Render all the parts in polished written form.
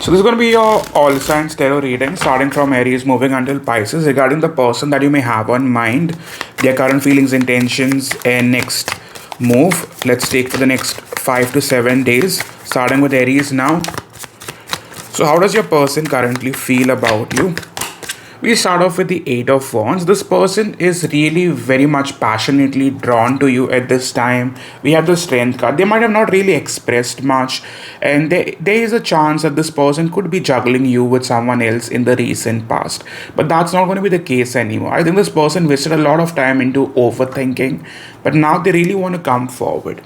So this is going to be your all signs tarot reading, starting from Aries, moving until Pisces, regarding the person that you may have on mind, their current feelings, intentions, and next move. Let's take for the next 5 to 7 days, starting with Aries now. So how does your person currently feel about you? We start off with the Eight of Wands. This person is really very much passionately drawn to you at this time. We have the Strength card. They might have not really expressed much, and there is a chance that this person could be juggling you with someone else in the recent past. But that's not going to be the case anymore. I think this person wasted a lot of time into overthinking, but now they really want to come forward.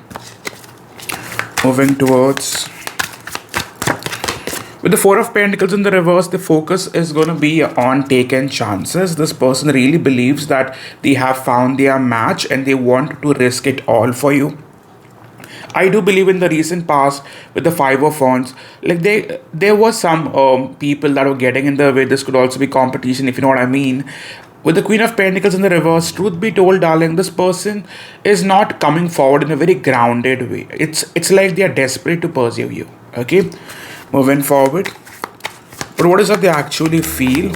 Moving towards, with the Four of Pentacles in the reverse, the focus is going to be on taken chances. This person really believes that they have found their match and they want to risk it all for you. I do believe in the recent past with the Five of Wands, like there was some people that were getting in the way. This could also be competition, if you know what I mean. With the Queen of Pentacles in the reverse, truth be told, darling, this person is not coming forward in a very grounded way. It's like they are desperate to pursue you. Okay. Moving forward, but what is that they actually feel?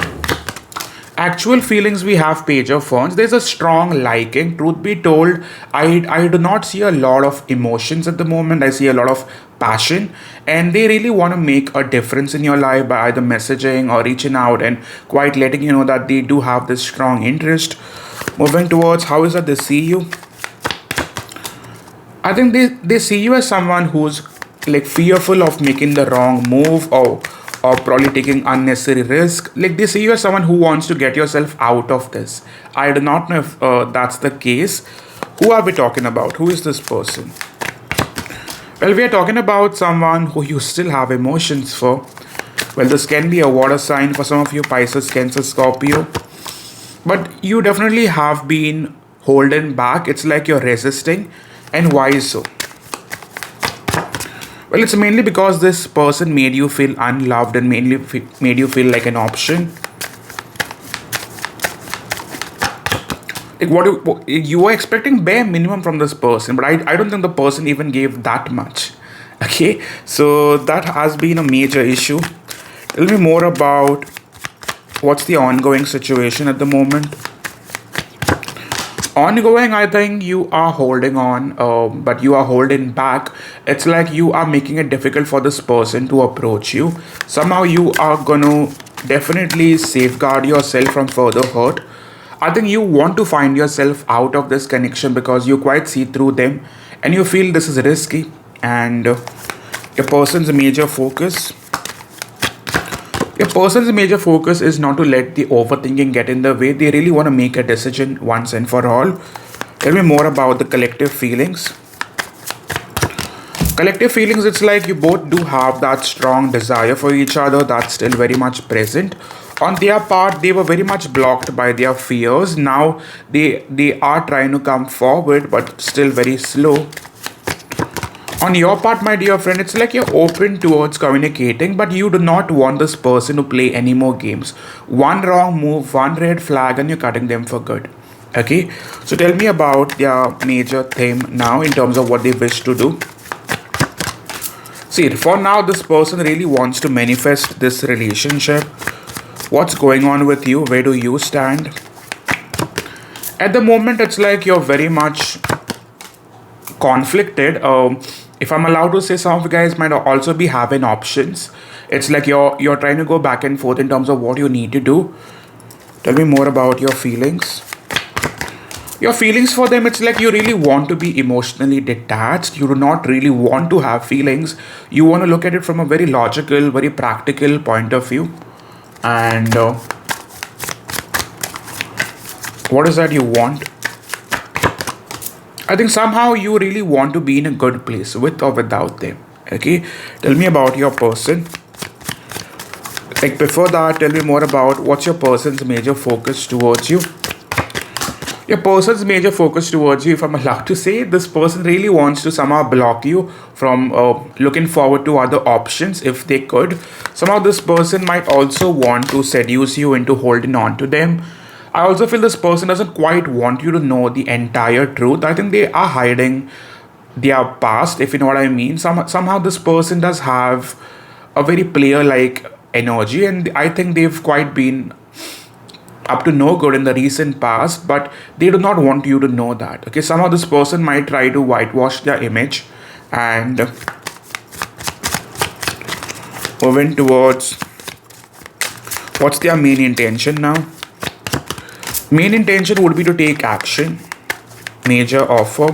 Actual feelings, we have Page of Wands. There's a strong liking. Truth be told, I do not see a lot of emotions at the moment. I see a lot of passion, and they really want to make a difference in your life by either messaging or reaching out and quite letting you know that they do have this strong interest. Moving towards, how is that they see you? I think they see you as someone who's like fearful of making the wrong move, or probably taking unnecessary risk. Like they see you as someone who wants to get yourself out of this. I do not know if that's the case. Who are we talking about? Who is this person? Well, we are talking about someone who you still have emotions for. Well, this can be a water sign for some of you, Pisces, Cancer, Scorpio, but you definitely have been holding back. It's like you're resisting. And why so? Well, it's mainly because this person made you feel unloved and mainly made you feel like an option. Like what you were expecting bare minimum from this person, but I don't think the person even gave that much. Okay, so that has been a major issue. Tell me more about what's the ongoing situation at the moment. Ongoing, I think you are holding on, but you are holding back. It's like you are making it difficult for this person to approach you. Somehow you are gonna definitely safeguard yourself from further hurt. I think you want to find yourself out of this connection because you quite see through them and you feel this is risky, and your person's major focus is not to let the overthinking get in the way. They really want to make a decision once and for all. Tell me more about the collective feelings. Collective feelings, it's like you both do have that strong desire for each other that's still very much present. On their part, they were very much blocked by their fears. Now they are trying to come forward, but still very slow. On your part, my dear friend, it's like you're open towards communicating, but you do not want this person to play any more games. One wrong move, one red flag, and you're cutting them for good. Okay, so tell me about their major theme now in terms of what they wish to do. See, for now, this person really wants to manifest this relationship. What's going on with you? Where do you stand? At the moment, it's like you're very much conflicted. If I'm allowed to say, some of you guys might also be having options. It's like you're trying to go back and forth in terms of what you need to do. Tell me more about your feelings. Your feelings for them, it's like you really want to be emotionally detached. You do not really want to have feelings. You want to look at it from a very logical, very practical point of view. And what is that you want? I think somehow you really want to be in a good place with or without them. Okay, tell me about your person. Like before that, tell me more about what's your person's major focus towards you. Your person's major focus towards you, if I'm allowed to say, this person really wants to somehow block you from looking forward to other options if they could. Somehow this person might also want to seduce you into holding on to them. I also feel this person doesn't quite want you to know the entire truth. I think they are hiding their past, if you know what I mean. Somehow this person does have a very player like energy, and I think they've quite been up to no good in the recent past, but they do not want you to know that. Okay, somehow this person might try to whitewash their image, and moving towards what's their main intention now. Main intention would be to take action. Major offer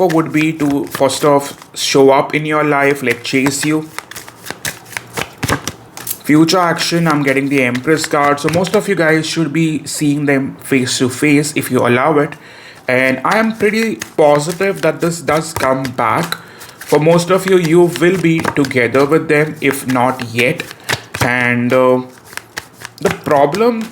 would be to first off show up in your life, like chase you. Future action, I'm getting the Empress card, so most of you guys should be seeing them face to face if you allow it, and I am pretty positive that this does come back. For most of you, you will be together with them, if not yet, and the problem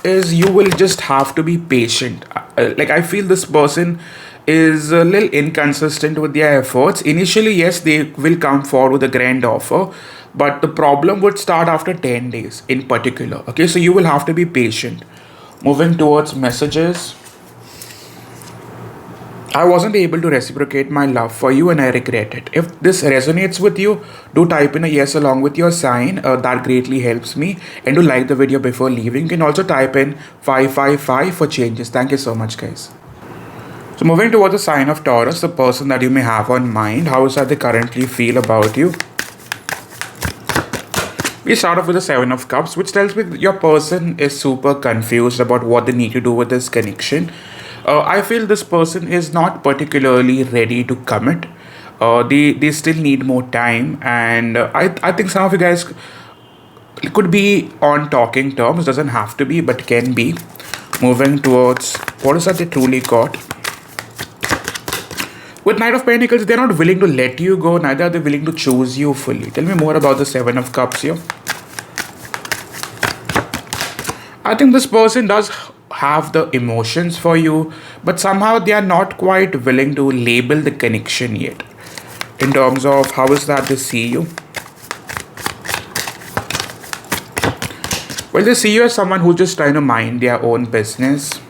is you will just have to be patient. Like, I feel this person is a little inconsistent with their efforts. Initially, yes, they will come forward with a grand offer, but the problem would start after 10 days in particular. Okay, so you will have to be patient. Moving towards messages. I wasn't able to reciprocate my love for you and I regret it. If this resonates with you, do type in a yes along with your sign. That greatly helps me. And do like the video before leaving. You can also type in 555 for changes. Thank you so much, guys. So moving towards the sign of Taurus, the person that you may have on mind, how is that they currently feel about you? We start off with the Seven of Cups, which tells me your person is super confused about what they need to do with this connection. I feel this person is not particularly ready to commit. They still need more time, and I think some of you guys could be on talking terms. Doesn't have to be, but can be. Moving towards what is that they truly got. With Knight of Pentacles, they're not willing to let you go, neither are they willing to choose you fully. Tell me more about the Seven of Cups here. I think this person does have the emotions for you, but somehow they are not quite willing to label the connection yet. In terms of how is that they see you. Well, they see you as someone who's just trying to mind their own business.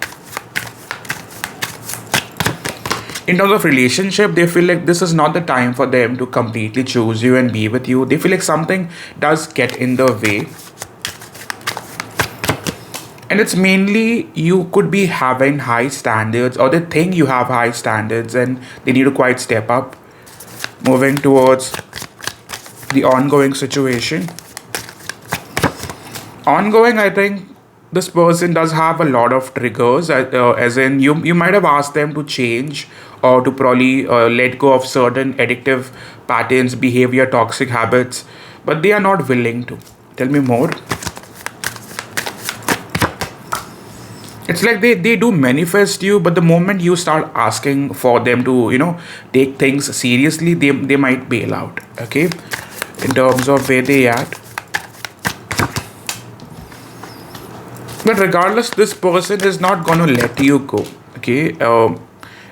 In terms of relationship, they feel like this is not the time for them to completely choose you and be with you. They feel like something does get in the way. And it's mainly you could be having high standards, or they think you have high standards and they need to quite step up. Moving towards the ongoing situation. Ongoing, I think this person does have a lot of triggers, as in you might have asked them to change or to probably let go of certain addictive patterns, behavior, toxic habits, but they are not willing to. Tell me more. It's like they do manifest you, but the moment you start asking for them to, take things seriously, they might bail out. Okay, in terms of where they at. But regardless, this person is not going to let you go. Okay,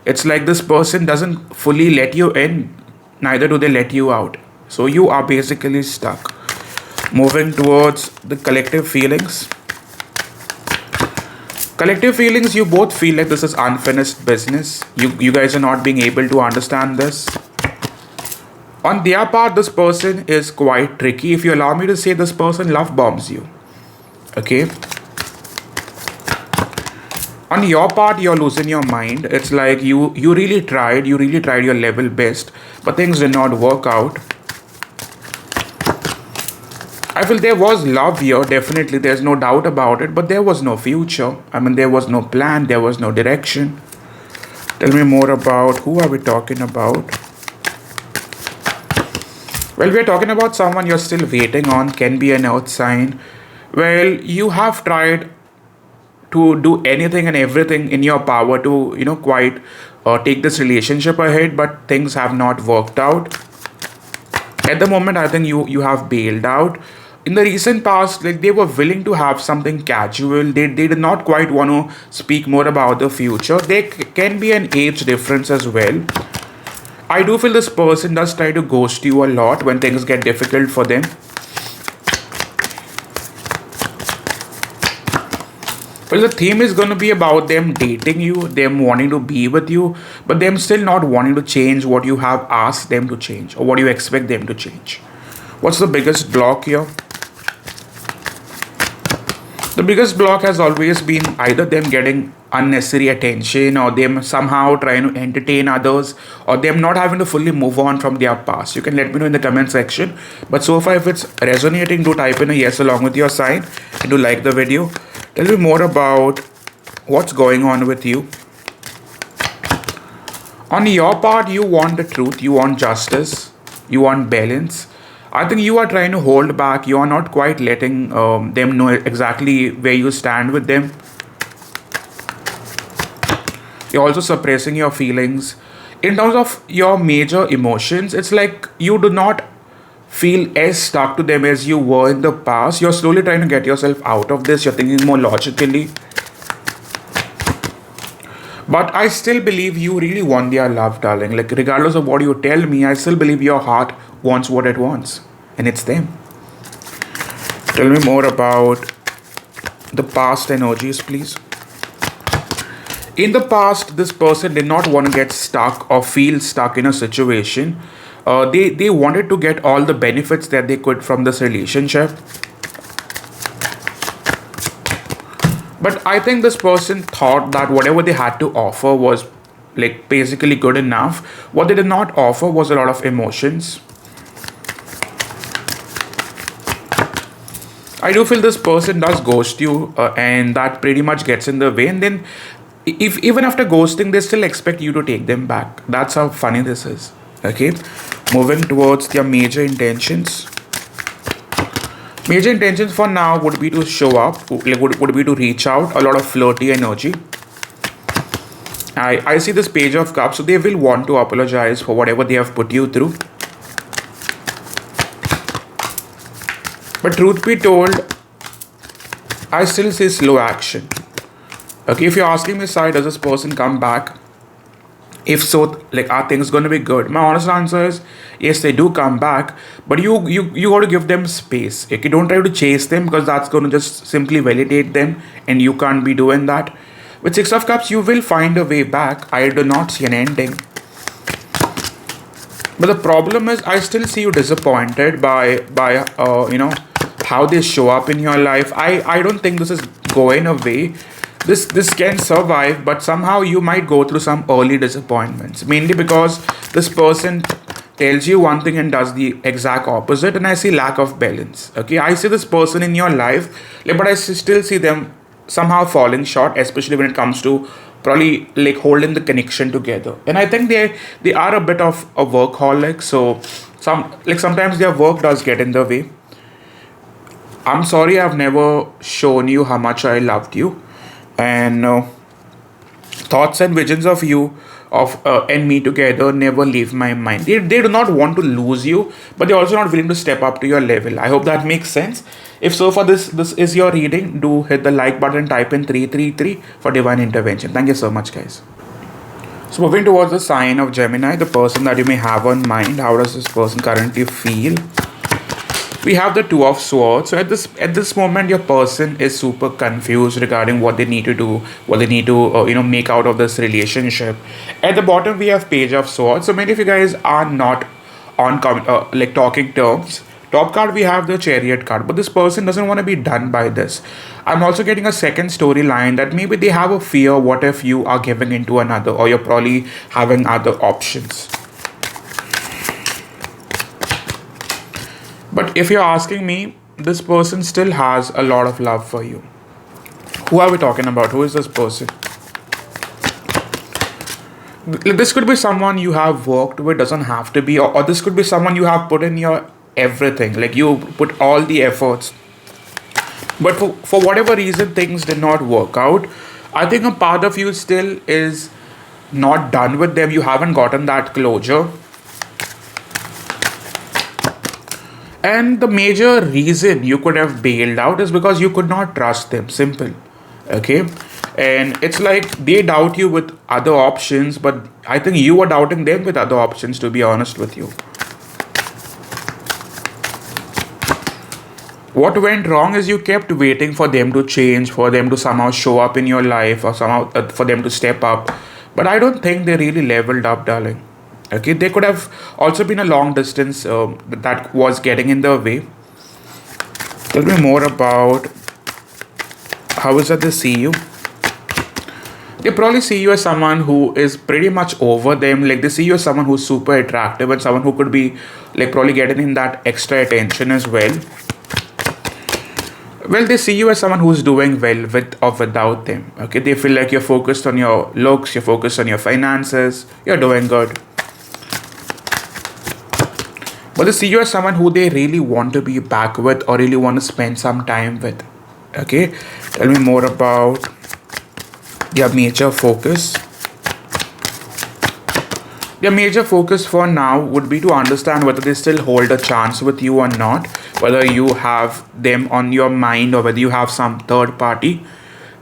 it's like this person doesn't fully let you in, neither do they let you out. So you are basically stuck. Moving towards the collective feelings. Collective feelings, you both feel like this is unfinished business. You guys are not being able to understand this. On their part, this person is quite tricky. If you allow me to say, this person love bombs you. Okay. On your part, you're losing your mind. It's like you really tried your level best, but things did not work out. I feel there was love here, definitely, there's no doubt about it, but there was no future. I mean, there was no plan, there was no direction. Tell me more about who are we talking about? Well, we're talking about someone you're still waiting on, can be an earth sign. Well, you have tried to do anything and everything in your power to, quite take this relationship ahead, but things have not worked out. At the moment, I think you have bailed out. In the recent past, like, they were willing to have something casual. They did not quite want to speak more about the future. There can be an age difference as well. I do feel this person does try to ghost you a lot when things get difficult for them. Well, the theme is going to be about them dating you, them wanting to be with you, but them still not wanting to change what you have asked them to change or what you expect them to change. What's the biggest block here? The biggest block has always been either them getting unnecessary attention, or them somehow trying to entertain others, or them not having to fully move on from their past. You can let me know in the comment section. But so far, if it's resonating, do type in a yes along with your sign and do like the video. Tell me more about what's going on with you. On your part, you want the truth, you want justice, you want balance. I think you are trying to hold back. You are not quite letting them know exactly where you stand with them. You're also suppressing your feelings. In terms of your major emotions, it's like you do not feel as stuck to them as you were in the past. You're slowly trying to get yourself out of this. You're thinking more logically. But I still believe you really want their love, darling. Like, regardless of what you tell me, I still believe your heart wants what it wants. And it's them. Tell me more about the past energies, please. In the past, this person did not want to get stuck or feel stuck in a situation. They wanted to get all the benefits that they could from this relationship. But I think this person thought that whatever they had to offer was like basically good enough. What they did not offer was a lot of emotions. I do feel this person does ghost you, and that pretty much gets in the way. And then, if even after ghosting, they still expect you to take them back. That's how funny this is. Okay, moving towards their major intentions. Major intentions for now would be to show up, like would be to reach out. A lot of flirty energy. I see this Page of Cups, so they will want to apologize for whatever they have put you through. But truth be told, I still see slow action. Okay, if you're asking me, side, does this person come back? If so, like, are things going to be good? My honest answer is yes, they do come back, but you got to give them space. Okay, don't try to chase them, because that's going to just simply validate them, and you can't be doing that. With Six of Cups, you will find a way back. I do not see an ending. But the problem is, I still see you disappointed by how they show up in your life. I don't think this is going away. This can survive, but somehow you might go through some early disappointments. Mainly because this person tells you one thing and does the exact opposite, and I see lack of balance. Okay, I see this person in your life, but I still see them somehow falling short, especially when it comes to probably like holding the connection together. And I think they are a bit of a workaholic, so sometimes their work does get in the way. I'm sorry I've never shown you how much I loved you, and thoughts and visions of you of and me together never leave my mind. They do not want to lose you, but they're also not willing to step up to your level. I hope that makes sense. If so, for this is your reading, do hit the like button, type in 333 for divine intervention. Thank you so much, guys. So moving towards the sign of Gemini, the person that you may have on mind. How does this person currently feel? We have the Two of Swords. So at this moment, your person is super confused regarding what they need to do, what they need to make out of this relationship. At the bottom, we have Page of Swords. So many of you guys are not on like talking terms. Top card, we have the Chariot card, but this person doesn't want to be done by this. I'm also getting a second storyline that maybe they have a fear. What if you are giving into another, or you're probably having other options? But if you're asking me, this person still has a lot of love for you. Who are we talking about? Who is this person? This could be someone you have worked with, doesn't have to be, or this could be someone you have put in your everything. Like you put all the efforts. But for whatever reason, things did not work out. I think a part of you still is not done with them. You haven't gotten that closure. And the major reason you could have bailed out is because you could not trust them. Simple. Okay. And it's like they doubt you with other options, but I think you were doubting them with other options, to be honest with you. What went wrong is you kept waiting for them to change, for them to somehow show up in your life, or somehow for them to step up. But I don't think they really leveled up, darling. Okay, they could have also been a long distance that was getting in the way. Tell me more about how is that they see you. They probably see you as someone who is pretty much over them. Like they see you as someone who's super attractive and someone who could be like probably getting in that extra attention as well. Well, they see you as someone who's doing well with or without them. Okay, they feel like you're focused on your looks, you're focused on your finances, you're doing good. But they see you as someone who they really want to be back with or really want to spend some time with. Okay, tell me more about their major focus. Their major focus for now would be to understand whether they still hold a chance with you or not, whether you have them on your mind or whether you have some third party.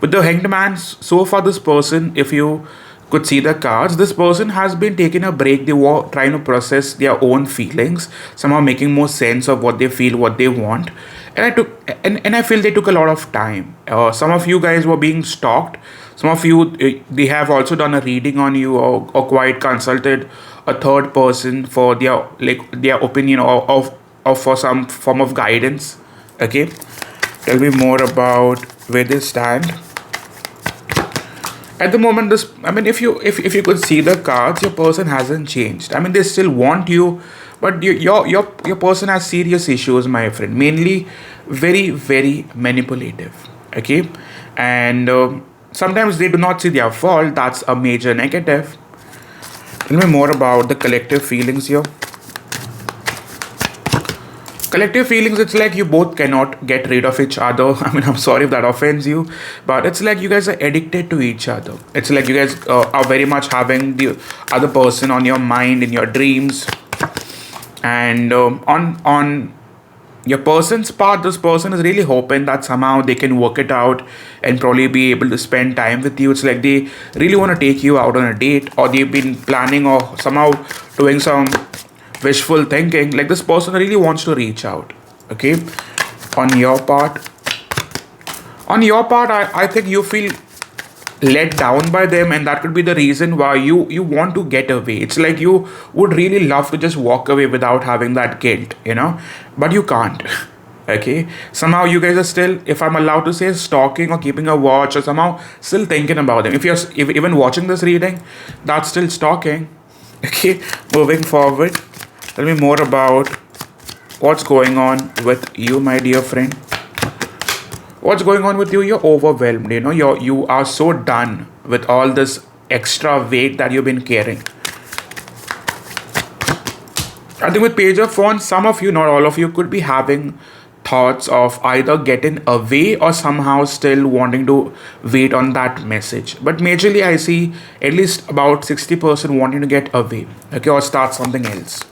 With the Hanged Man, so far, this person, if you could see the cards, this person has been taking a break. They were trying to process their own feelings, somehow making more sense of what they feel, what they want. And I feel they took a lot of time. Some of you guys were being stalked. Some of you, they have also done a reading on you, or quite consulted a third person for their opinion, or for some form of guidance. Okay, tell me more about where they stand at the moment. This, I mean, if you could see the cards, your person hasn't changed. I mean, they still want you, but your person has serious issues, my friend. Mainly very, very manipulative. Okay, and sometimes they do not see their fault. That's a major negative. Tell me more about the collective feelings here. Collective feelings, it's like you both cannot get rid of each other. I mean, I'm sorry if that offends you, but it's like you guys are addicted to each other. It's like you guys are very much having the other person on your mind, in your dreams. And on your person's part, this person is really hoping that somehow they can work it out and probably be able to spend time with you. It's like they really want to take you out on a date, or they've been planning or somehow doing some wishful thinking. Like this person really wants to reach out. Okay, on your part, I think you feel let down by them, and that could be the reason why you want to get away. It's like you would really love to just walk away without having that guilt, but you can't. Okay, somehow you guys are still, if I'm allowed to say, stalking or keeping a watch, or somehow still thinking about them. If even watching this reading, that's still stalking. Okay, moving forward, tell me more about what's going on with you, my dear friend. What's going on with you? You're overwhelmed. You are so done with all this extra weight that you've been carrying. I think with Page of Wands, some of you, not all of you, could be having thoughts of either getting away or somehow still wanting to wait on that message. But majorly, I see at least about 60% wanting to get away, okay, or start something else.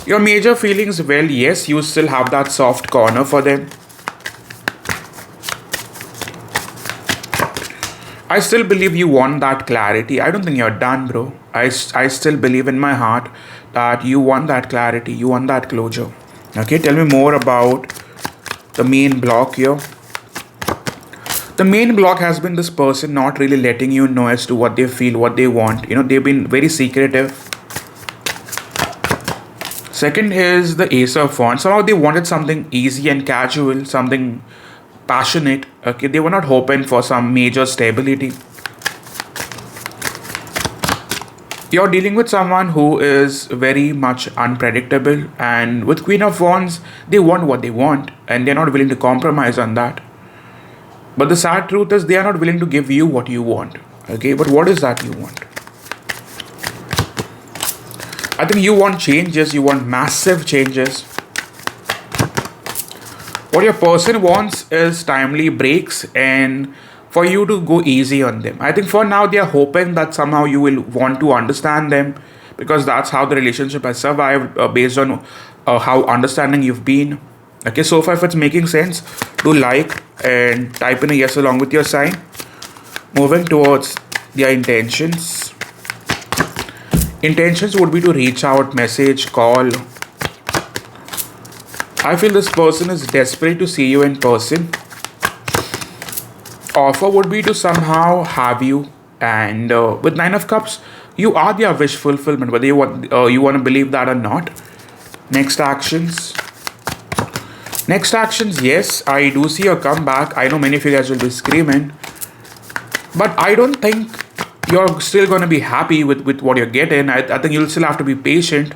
Your major feelings, well, yes, you still have that soft corner for them. I still believe you want that clarity. I don't think you're done, bro. I still believe in my heart that you want that clarity. You want that closure. Okay, tell me more about the main block here. The main block has been this person not really letting you know as to what they feel, what they want. They've been very secretive. Second is the Ace of Wands. Somehow they wanted something easy and casual, something passionate. Okay, they were not hoping for some major stability. You're dealing with someone who is very much unpredictable, and with Queen of Wands, they want what they want, and they're not willing to compromise on that. But the sad truth is they are not willing to give you what you want. Okay, but what is that you want? I think you want changes, you want massive changes. What your person wants is timely breaks and for you to go easy on them. I think for now they are hoping that somehow you will want to understand them, because that's how the relationship has survived, based on how understanding you've been. Okay, so far if it's making sense, do like and type in a yes along with your sign. Moving towards their intentions. Intentions would be to reach out, message, call, I feel this person is desperate to see you in person. Offer would be to somehow have you, and with Nine of Cups, you are their wish fulfillment, whether you want to believe that or not. Next actions. Next actions, yes, I do see a comeback. I know many of you guys will be screaming, but I don't think you're still going to be happy with what you're getting. I think you'll still have to be patient.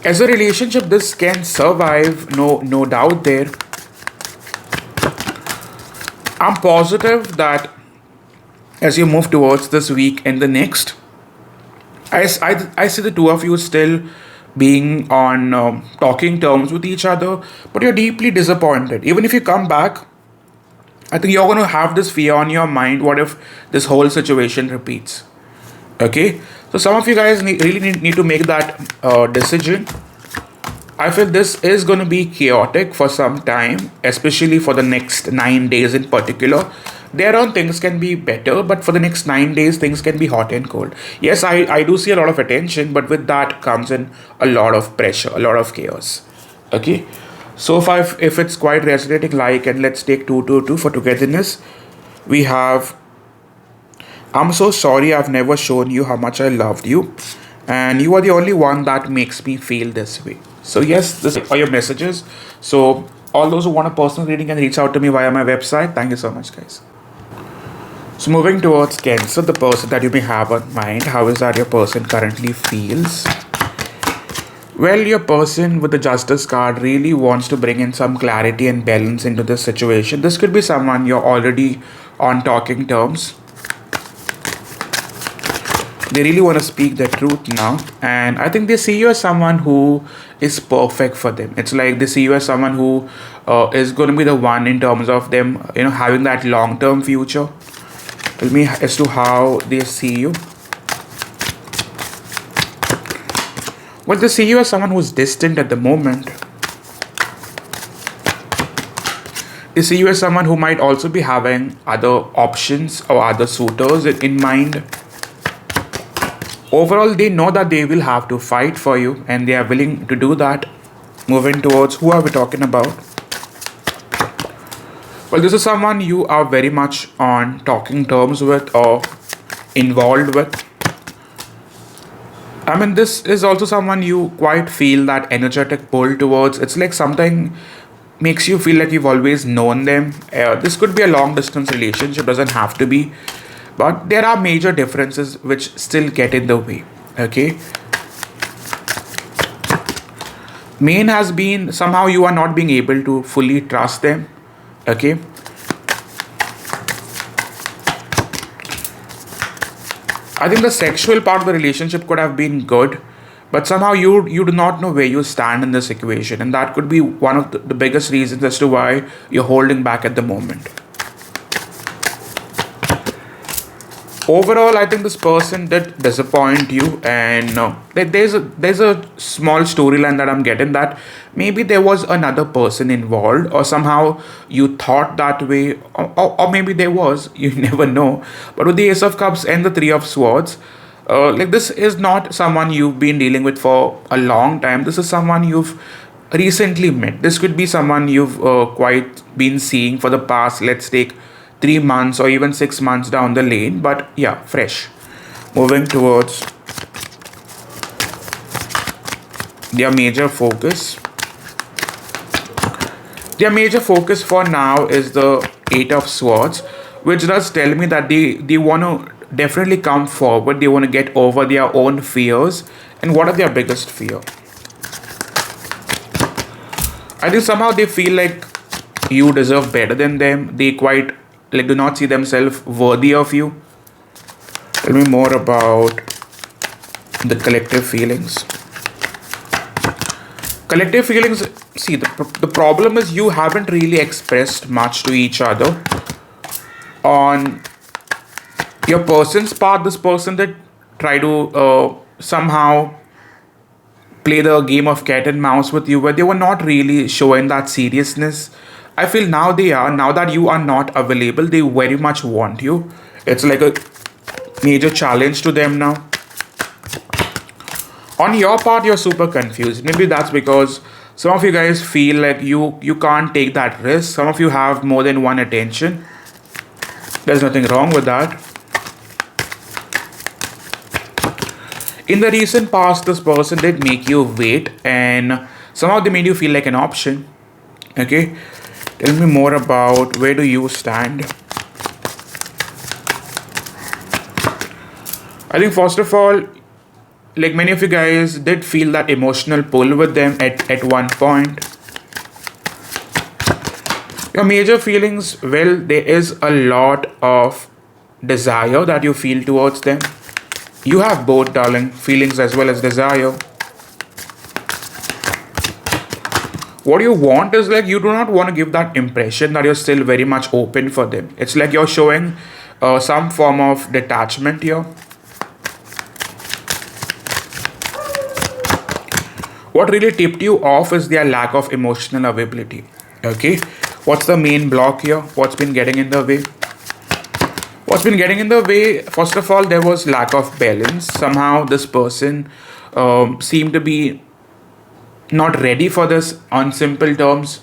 As a relationship, this can survive, no doubt there. I'm positive that as you move towards this week and the next, I see the two of you still being on talking terms with each other, but you're deeply disappointed. Even if you come back, I think you're going to have this fear on your mind. What if this whole situation repeats? Okay, so some of you guys really need to make that decision. I feel this is going to be chaotic for some time, especially for the next 9 days in particular. Thereon things can be better, but for the next 9 days, things can be hot and cold. Yes, I do see a lot of attention, but with that comes in a lot of pressure, a lot of chaos. Okay, so if it's quite resonating, like, and let's take 222 for togetherness. We have, I'm so sorry I've never shown you how much I loved you, and you are the only one that makes me feel this way. So yes, this are your messages. So all those who want a personal reading can reach out to me via my website. Thank you so much, guys. So moving towards Cancer, the person that you may have on mind, how is that your person currently feels? Well, your person with the Justice card really wants to bring in some clarity and balance into this situation. This could be someone you're already on talking terms. They really want to speak the truth now, and I think they see you as someone who is perfect for them. It's like they see you as someone who is going to be the one in terms of them, having that long-term future. Tell me as to how they see you. Well, they see you as someone who's distant at the moment. They see you as someone who might also be having other options or other suitors in mind. Overall, they know that they will have to fight for you, and they are willing to do that. Moving towards, who are we talking about? Well, this is someone you are very much on talking terms with or involved with. I mean, this is also someone you quite feel that energetic pull towards. It's like something makes you feel like you've always known them. This could be a long distance relationship, doesn't have to be. But there are major differences which still get in the way. Okay. Main has been somehow you are not being able to fully trust them. Okay. I think the sexual part of the relationship could have been good, but somehow you do not know where you stand in this equation, and that could be one of the biggest reasons as to why you're holding back at the moment. Overall, I think this person did disappoint you, and there's a small storyline that I'm getting, that maybe there was another person involved, or somehow you thought that way, or maybe there was. You never know. But with the Ace of Cups and the Three of Swords, like, this is not someone you've been dealing with for a long time. This is someone you've recently met. This could be someone you've quite been seeing for the past, let's take 3 months or even 6 months down the lane, but yeah, fresh. Moving towards their major focus. Their major focus for now is the Eight of Swords, which does tell me that they want to definitely come forward. They want to get over their own fears. And what are their biggest fear? I think somehow they feel like you deserve better than them. They quite do not see themselves worthy of you. Tell me more about the collective feelings. Collective feelings, see, the problem is you haven't really expressed much to each other. On your person's part, this person that try to somehow play the game of cat and mouse with you, where they were not really showing that seriousness. I feel now they are. Now that you are not available, they very much want you. It's like a major challenge to them now. On your part, you're super confused. Maybe that's because some of you guys feel like you can't take that risk. Some of you have more than one attention. There's nothing wrong with that. In the recent past, this person did make you wait, and somehow they made you feel like an option. Okay, tell me more about where do you stand. I think first of all, like many of you guys did feel that emotional pull with them at one point. Your major feelings, well, there is a lot of desire that you feel towards them. You have both, darling, feelings as well as desire. What you want is like you do not want to give that impression that you're still very much open for them. It's like you're showing some form of detachment here. What really tipped you off is their lack of emotional availability. Okay, what's the main block here? What's been getting in the way? What's been getting in the way? First of all, there was lack of balance. Somehow this person seemed to be not ready for this on simple terms.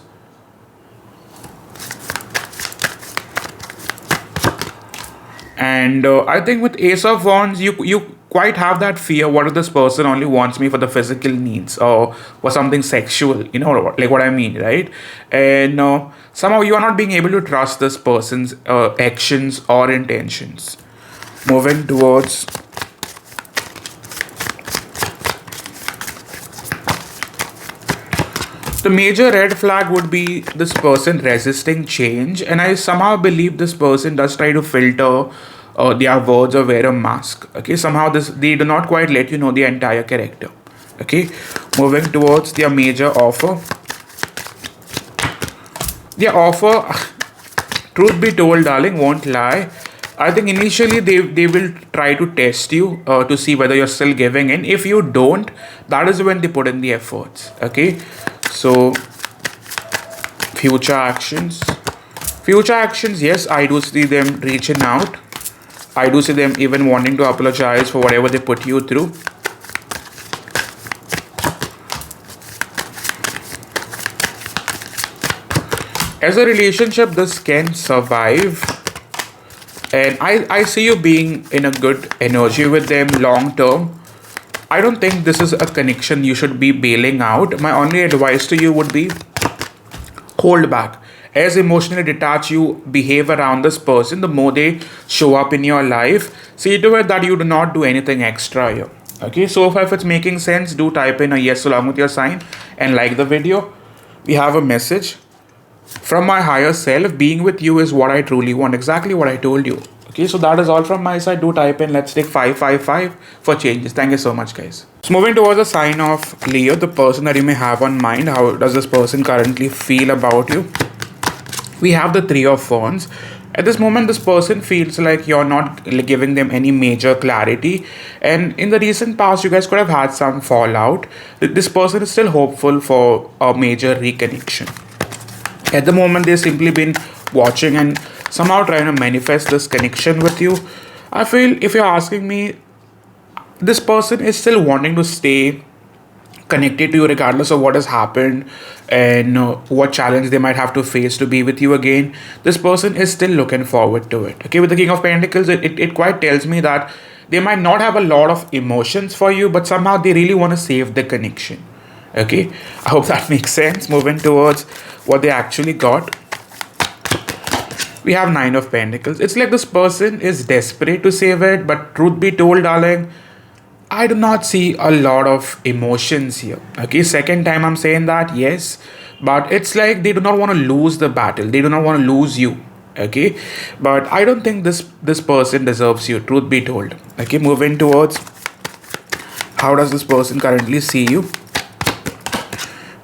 And I think with Ace of Wands, you quite have that fear. What if this person only wants me for the physical needs or for something sexual? You know, like what I mean, right? And somehow you are not being able to trust this person's actions or intentions. Moving towards the major red flag would be this person resisting change, and I somehow believe this person does try to filter their words or wear a mask. Okay, somehow they do not quite let you know the entire character. Okay, moving towards their major offer. Their offer, truth be told, darling, won't lie. I think initially they will try to test you to see whether you're still giving in. If you don't, that is when they put in the efforts. Okay, so future actions. Future actions, yes, I do see them reaching out. I do see them even wanting to apologize for whatever they put you through. As a relationship, this can survive. And I see you being in a good energy with them long term. I don't think this is a connection you should be bailing out. My only advice to you would be hold back. As emotionally detached you behave around this person, the more they show up in your life, see to it that you do not do anything extra here. Okay, so if it's making sense, do type in a yes along with your sign and like the video. We have a message. From my higher self, being with you is what I truly want. Exactly what I told you. Okay, so that is all from my side. Do type in, let's take 555 for changes. Thank you so much, guys. So moving towards the sign of Leo, the person that you may have on mind. How does this person currently feel about you? We have the Three of Wands. At this moment, this person feels like you're not giving them any major clarity. And in the recent past, you guys could have had some fallout. This person is still hopeful for a major reconnection. At the moment, they've simply been watching and somehow trying to manifest this connection with you. I feel, if you're asking me, this person is still wanting to stay connected to you regardless of what has happened and what challenge they might have to face to be with you again. This person is still looking forward to it. Okay, with the King of Pentacles, it quite tells me that they might not have a lot of emotions for you, but somehow they really want to save the connection. Okay, I hope that makes sense. Moving towards what they actually got. We have Nine of Pentacles. It's like this person is desperate to save it, but truth be told, darling, I do not see a lot of emotions here. Okay, second time I'm saying that, yes, but it's like they do not want to lose the battle. They do not want to lose you. Okay, but I don't think this person deserves you. Truth be told. Okay, moving towards how does this person currently see you?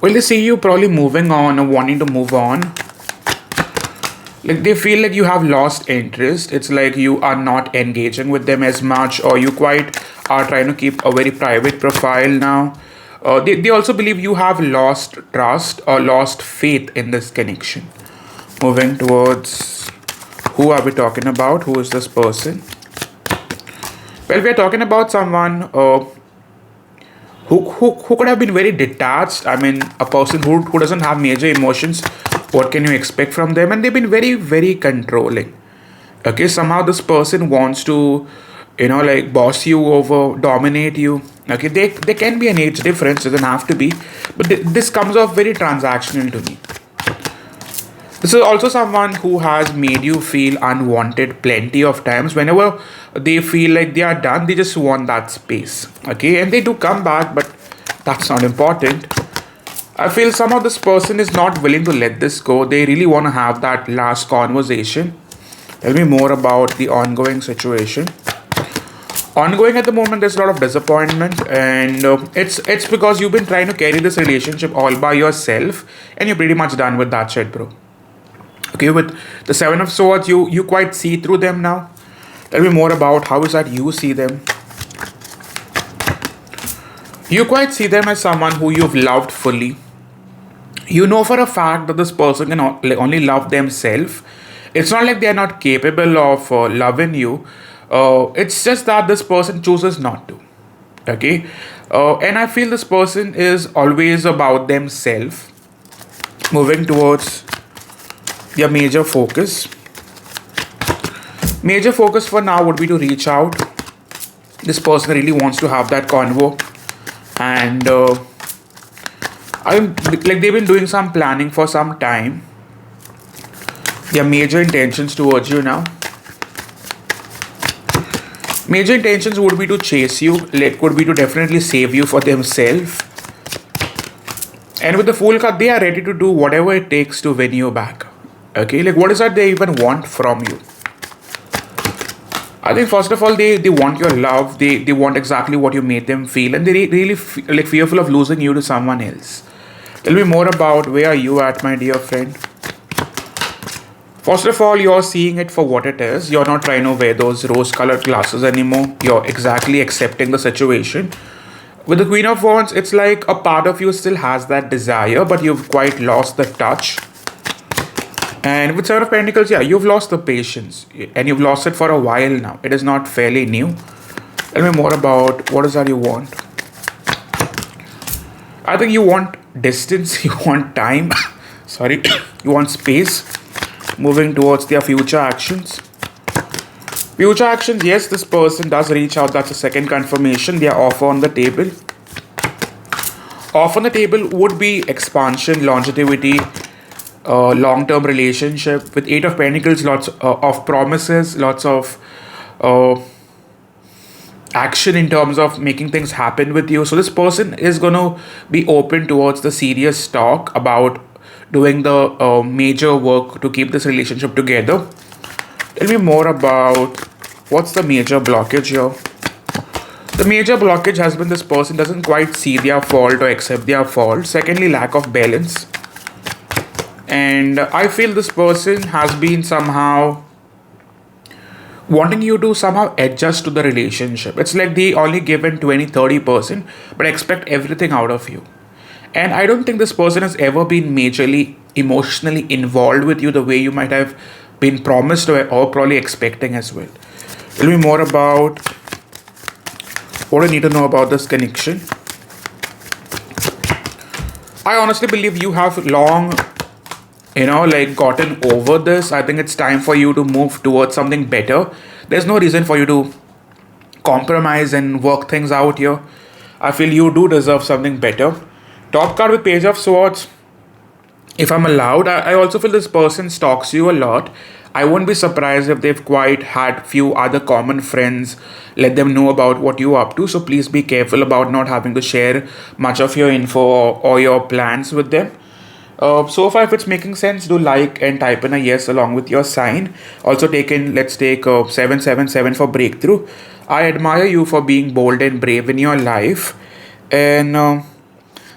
Well, they see you probably moving on or wanting to move on. Like they feel like you have lost interest. It's like you are not engaging with them as much, or you quite are trying to keep a very private profile now. They also believe you have lost trust or lost faith in this connection. Moving towards who are we talking about? Who is this person? Well, we are talking about someone who could have been very detached. I mean, a person who doesn't have major emotions, what can you expect from them? And they've been very, very controlling. Okay, somehow this person wants to, like boss you over, dominate you. Okay, they can be an age difference, doesn't have to be, but this comes off very transactional to me. This is also someone who has made you feel unwanted plenty of times. Whenever they feel like they are done, they just want that space. Okay, and they do come back, but that's not important. I feel somehow this person is not willing to let this go. They really want to have that last conversation. Tell me more about the ongoing situation. Ongoing at the moment, there's a lot of disappointment, and it's because you've been trying to carry this relationship all by yourself, and you're pretty much done with that shit, bro. Okay, with the Seven of Swords, you quite see through them now. Tell me more about how is that you see them. You quite see them as someone who you've loved fully. You know for a fact that this person can only love themselves. It's not like they are not capable of loving you. It's just that this person chooses not to. Okay, and I feel this person is always about themselves, moving towards their major focus. Major focus for now would be to reach out. This person really wants to have that convo, and I'm like they've been doing some planning for some time. Their major intentions towards you now. Major intentions would be to chase you. It could be to definitely save you for themselves. And with the Fool card, they are ready to do whatever it takes to win you back. Okay, like what is that they even want from you? I think first of all, they want your love. They want exactly what you made them feel, and they really like fearful of losing you to someone else. Tell me more about where are you at, my dear friend. First of all, you're seeing it for what it is. You're not trying to wear those rose-colored glasses anymore. You're exactly accepting the situation. With the Queen of Wands, it's like a part of you still has that desire, but you've quite lost the touch. And with Seven of Pentacles, yeah, you've lost the patience. And you've lost it for a while now. It is not fairly new. Tell me more about what is that you want. I think you want distance. You want time. Sorry. You want space. Moving towards their future actions. Future actions, yes, this person does reach out. That's a second confirmation. Their offer on the table. Offer on the table would be expansion, longevity, long-term relationship. With Eight of Pentacles, lots of promises, lots of action in terms of making things happen with you. So this person is going to be open towards the serious talk about doing the major work to keep this relationship together. Tell me more about what's the major blockage here. The major blockage has been this person doesn't quite see their fault or accept their fault. Secondly, lack of balance. And I feel this person has been somehow wanting you to somehow adjust to the relationship. It's like they only given 20-30%, but expect everything out of you. And I don't think this person has ever been majorly emotionally involved with you the way you might have been promised or probably expecting as well. Tell me more about what I need to know about this connection. I honestly believe you have long, gotten over this. I think it's time for you to move towards something better. There's no reason for you to compromise and work things out here. I feel you do deserve something better. Top card with Page of Swords. If I'm allowed, I also feel this person stalks you a lot. I won't be surprised if they've quite had few other common friends let them know about what you're up to. So please be careful about not having to share much of your info or your plans with them. So far, if it's making sense, do like and type in a yes along with your sign. Also let's take 777 for breakthrough. I admire you for being bold and brave in your life. And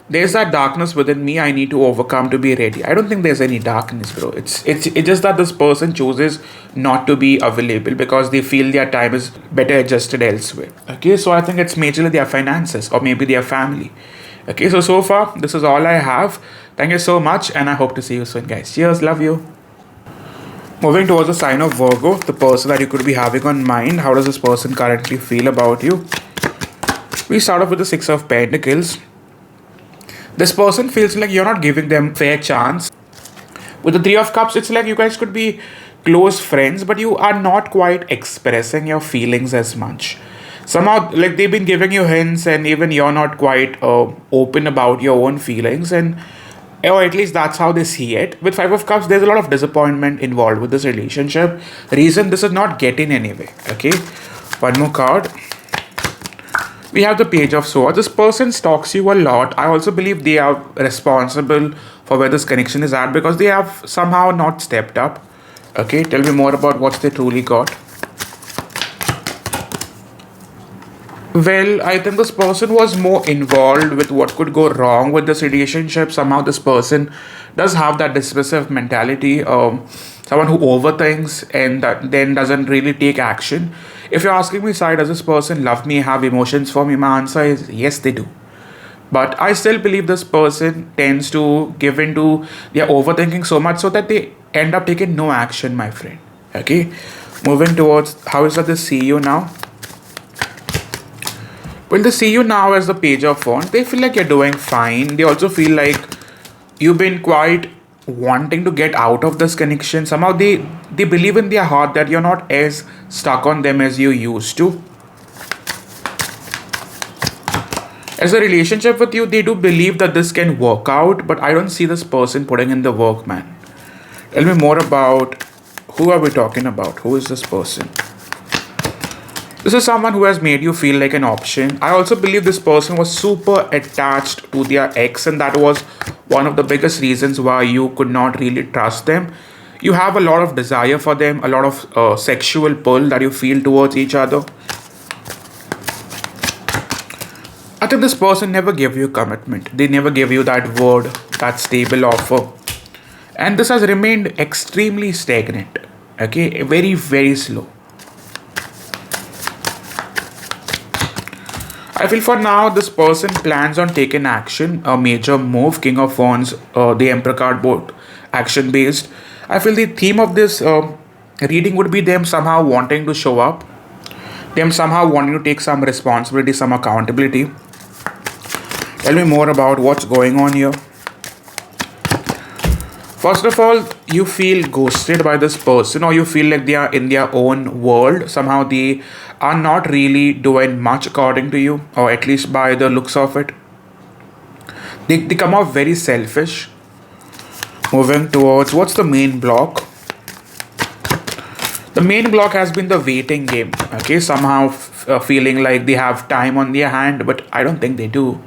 there's that darkness within me I need to overcome to be ready. I don't think there's any darkness, bro. It's just that this person chooses not to be available because they feel their time is better adjusted elsewhere. Okay, so I think it's majorly their finances or maybe their family. Okay, so far, this is all I have. Thank you so much, and I hope to see you soon, guys. Cheers, love you. Moving towards the sign of Virgo, the person that you could be having on mind. How does this person currently feel about you? We start off with the Six of Pentacles. This person feels like you're not giving them fair chance. With the Three of Cups, it's like you guys could be close friends, but you are not quite expressing your feelings as much. Somehow, like they've been giving you hints, and even you're not quite open about your own feelings, and or at least that's how they see it. With Five of Cups, there's a lot of disappointment involved with this relationship. Reason this is not getting anywhere. Okay, one more card. We have the Page of Swords. This person stalks you a lot. I also believe they are responsible for where this connection is at because they have somehow not stepped up. Okay, tell me more about what they truly got. Well, I think this person was more involved with what could go wrong with this relationship. Somehow, this person does have that dismissive mentality. Someone who overthinks and that then doesn't really take action. If you're asking me, Sai, does this person love me, have emotions for me? My answer is yes, they do. But I still believe this person tends to give into their overthinking so much so that they end up taking no action, my friend. Okay, moving towards how is that they see you now? Well, they see you now as the Page of Wands. They feel like you're doing fine. They also feel like you've been quite wanting to get out of this connection. Somehow they believe in their heart that you're not as stuck on them as you used to. As a relationship with you, they do believe that this can work out, but I don't see this person putting in the work, man. Tell me more about who are we talking about? Who is this person? This is someone who has made you feel like an option. I also believe this person was super attached to their ex, and that was one of the biggest reasons why you could not really trust them. You have a lot of desire for them, a lot of sexual pull that you feel towards each other. I think this person never gave you commitment. They never gave you that word, that stable offer. And this has remained extremely stagnant. Okay, very, very slow. I feel for now this person plans on taking action, a major move. King of Wands, the Emperor card, both action based. I feel the theme of this reading would be them somehow wanting to show up, them somehow wanting to take some responsibility, some accountability. Tell me more about what's going on here. First of all, you feel ghosted by this person, or you feel like they are in their own world. Somehow they are not really doing much according to you, or at least by the looks of it. They come off very selfish. Moving towards what's the main block? The main block has been the waiting game. Okay, somehow feeling like they have time on their hand, but I don't think they do.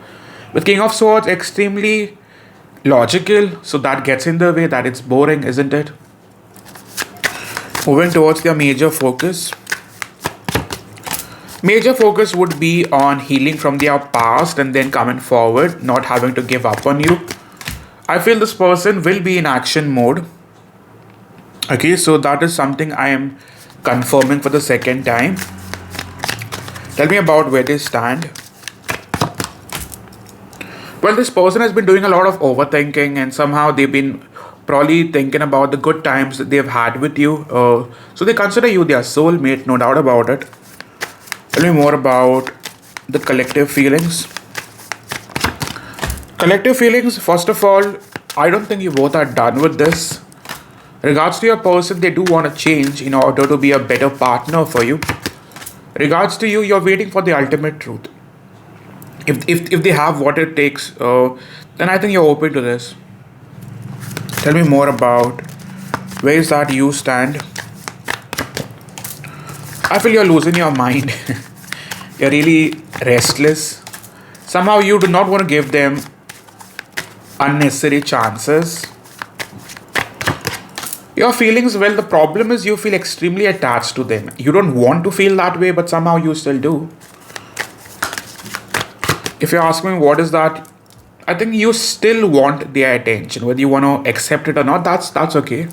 With King of Swords, extremely logical, so that gets in the way, that it's boring, isn't it? Moving towards their major focus. Major focus would be on healing from their past and then coming forward, not having to give up on you. I feel this person will be in action mode. Okay, so that is something I am confirming for the second time. Tell me about where they stand. Well, this person has been doing a lot of overthinking, and somehow they've been probably thinking about the good times that they've had with you. So they consider you their soulmate, no doubt about it. Tell me more about the collective feelings. Collective feelings, first of all, I don't think you both are done with this. Regards to your person, they do want to change in order to be a better partner for you. Regards to you, you're waiting for the ultimate truth. If they have what it takes, then I think you're open to this. Tell me more about where is that you stand. I feel you're losing your mind. You're really restless. Somehow you do not want to give them unnecessary chances. Your feelings, well, the problem is you feel extremely attached to them. You don't want to feel that way, but somehow you still do. If you're asking me what is that, I think you still want their attention. Whether you want to accept it or not, that's okay.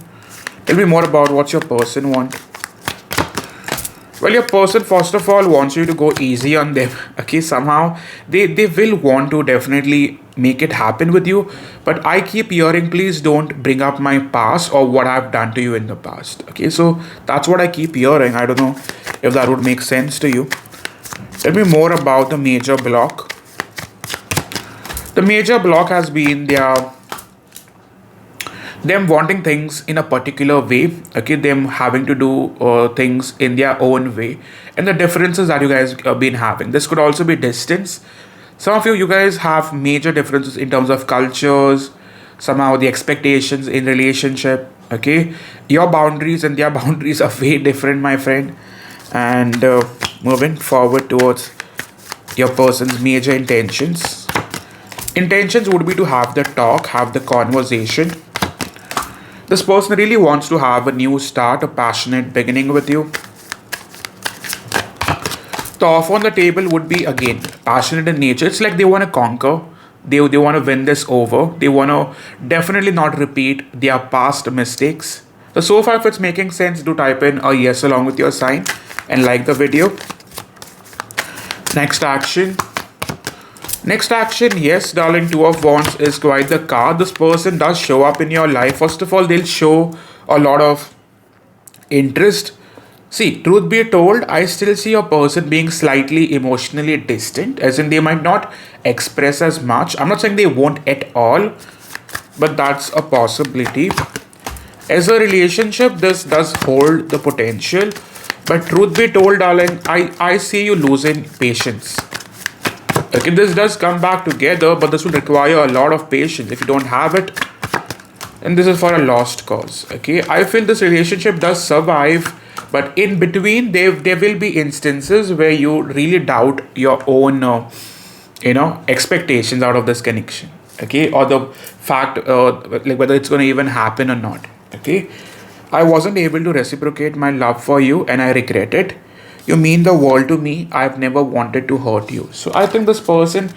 Tell me more about what your person want. Well, your person first of all wants you to go easy on them. Okay, somehow they will want to definitely make it happen with you. But I keep hearing, please don't bring up my past or what I've done to you in the past. Okay, so that's what I keep hearing. I don't know if that would make sense to you. Tell me more about the major block. The major block has been them wanting things in a particular way, okay, them having to do things in their own way, and the differences that you guys have been having. This could also be distance. Some of you guys have major differences in terms of cultures, somehow the expectations in relationship, okay. Your boundaries and their boundaries are way different, my friend. And moving forward towards your person's major intentions. Intentions would be to have the talk, have the conversation. This person really wants to have a new start, a passionate beginning with you. The offer on the table would be, again, passionate in nature. It's like they want to conquer. They want to win this over. They want to definitely not repeat their past mistakes. So far, if it's making sense, do type in a yes along with your sign and like the video. Next action. Next action, yes, darling, Two of Wands is quite the card. This person does show up in your life. First of all, they'll show a lot of interest. See, truth be told, I still see a person being slightly emotionally distant, as in they might not express as much. I'm not saying they won't at all, but that's a possibility. As a relationship, this does hold the potential, but truth be told, darling, I see you losing patience. Okay, this does come back together, but this would require a lot of patience. If you don't have it, and this is for a lost cause. Okay, I feel this relationship does survive, but in between, there will be instances where you really doubt your own, expectations out of this connection. Okay, or the fact, like whether it's going to even happen or not. Okay, I wasn't able to reciprocate my love for you, and I regret it. You mean the world to me. I've never wanted to hurt you. So I think this person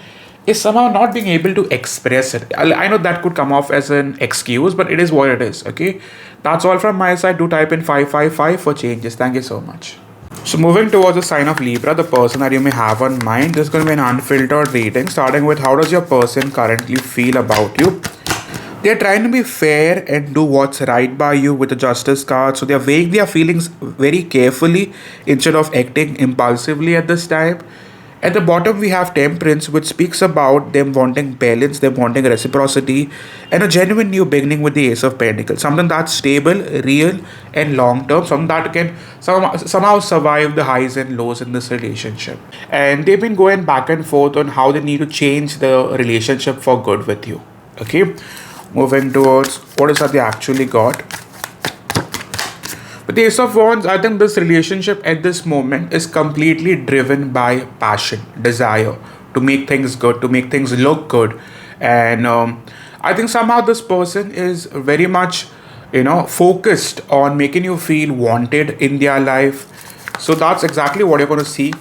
is somehow not being able to express it. I know that could come off as an excuse, but it is what it is. Okay. That's all from my side. Do type in 555 for changes. Thank you so much. So moving towards the sign of Libra, the person that you may have on mind, this is going to be an unfiltered reading, starting with how does your person currently feel about you. They're trying to be fair and do what's right by you with the justice card. So they're weighing their feelings very carefully instead of acting impulsively at this time. At the bottom, we have temperance, which speaks about them wanting balance, them wanting reciprocity, and a genuine new beginning with the ace of pentacles. Something that's stable, real, and long term. Something that can somehow survive the highs and lows in this relationship. And they've been going back and forth on how they need to change the relationship for good with you. Okay. Moving towards what is that they actually got. With the Ace of Wands, I think this relationship at this moment is completely driven by passion, desire to make things good, to make things look good. And I think somehow this person is very much, focused on making you feel wanted in their life. So that's exactly what you're going to see.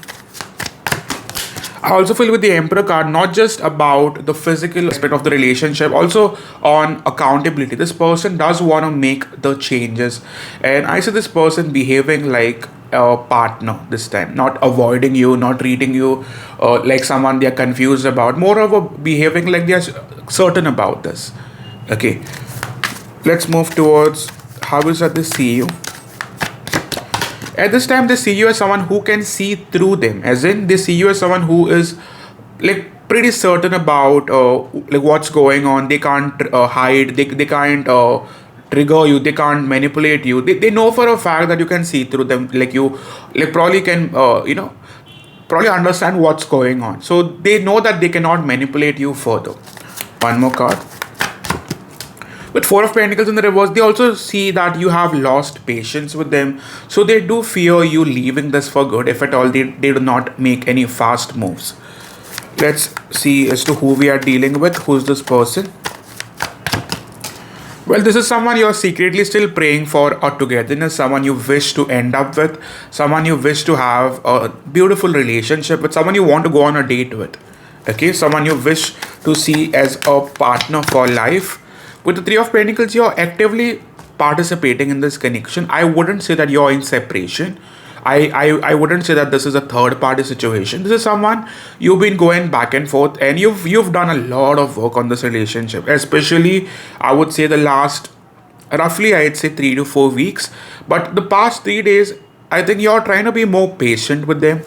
I also feel with the Emperor card, not just about the physical aspect of the relationship, also on accountability. This person does want to make the changes. And I see this person behaving like a partner this time, not avoiding you, not treating you like someone they're confused about, moreover, behaving like they're certain about this. Okay, let's move towards how is that they see you. At this time, they see you as someone who can see through them, as in they see you as someone who is like pretty certain about like what's going on. They can't hide. They can't trigger you. They can't manipulate you. They know for a fact that you can see through them. Like you, like probably can probably understand what's going on. So they know that they cannot manipulate you further. One more card. With Four of Pentacles in the reverse, they also see that you have lost patience with them. So they do fear you leaving this for good. If at all, they do not make any fast moves. Let's see as to who we are dealing with. Who's this person? Well, this is someone you're secretly still praying for a togetherness, someone you wish to end up with, someone you wish to have a beautiful relationship with, someone you want to go on a date with. Okay, someone you wish to see as a partner for life. With the Three of Pentacles, you're actively participating in this connection. I wouldn't say that you're in separation. I wouldn't say that this is a third party situation. This is someone you've been going back and forth, and you've done a lot of work on this relationship. Especially, I would say the last roughly I'd say 3 to 4 weeks. But the past 3 days, I think you're trying to be more patient with them.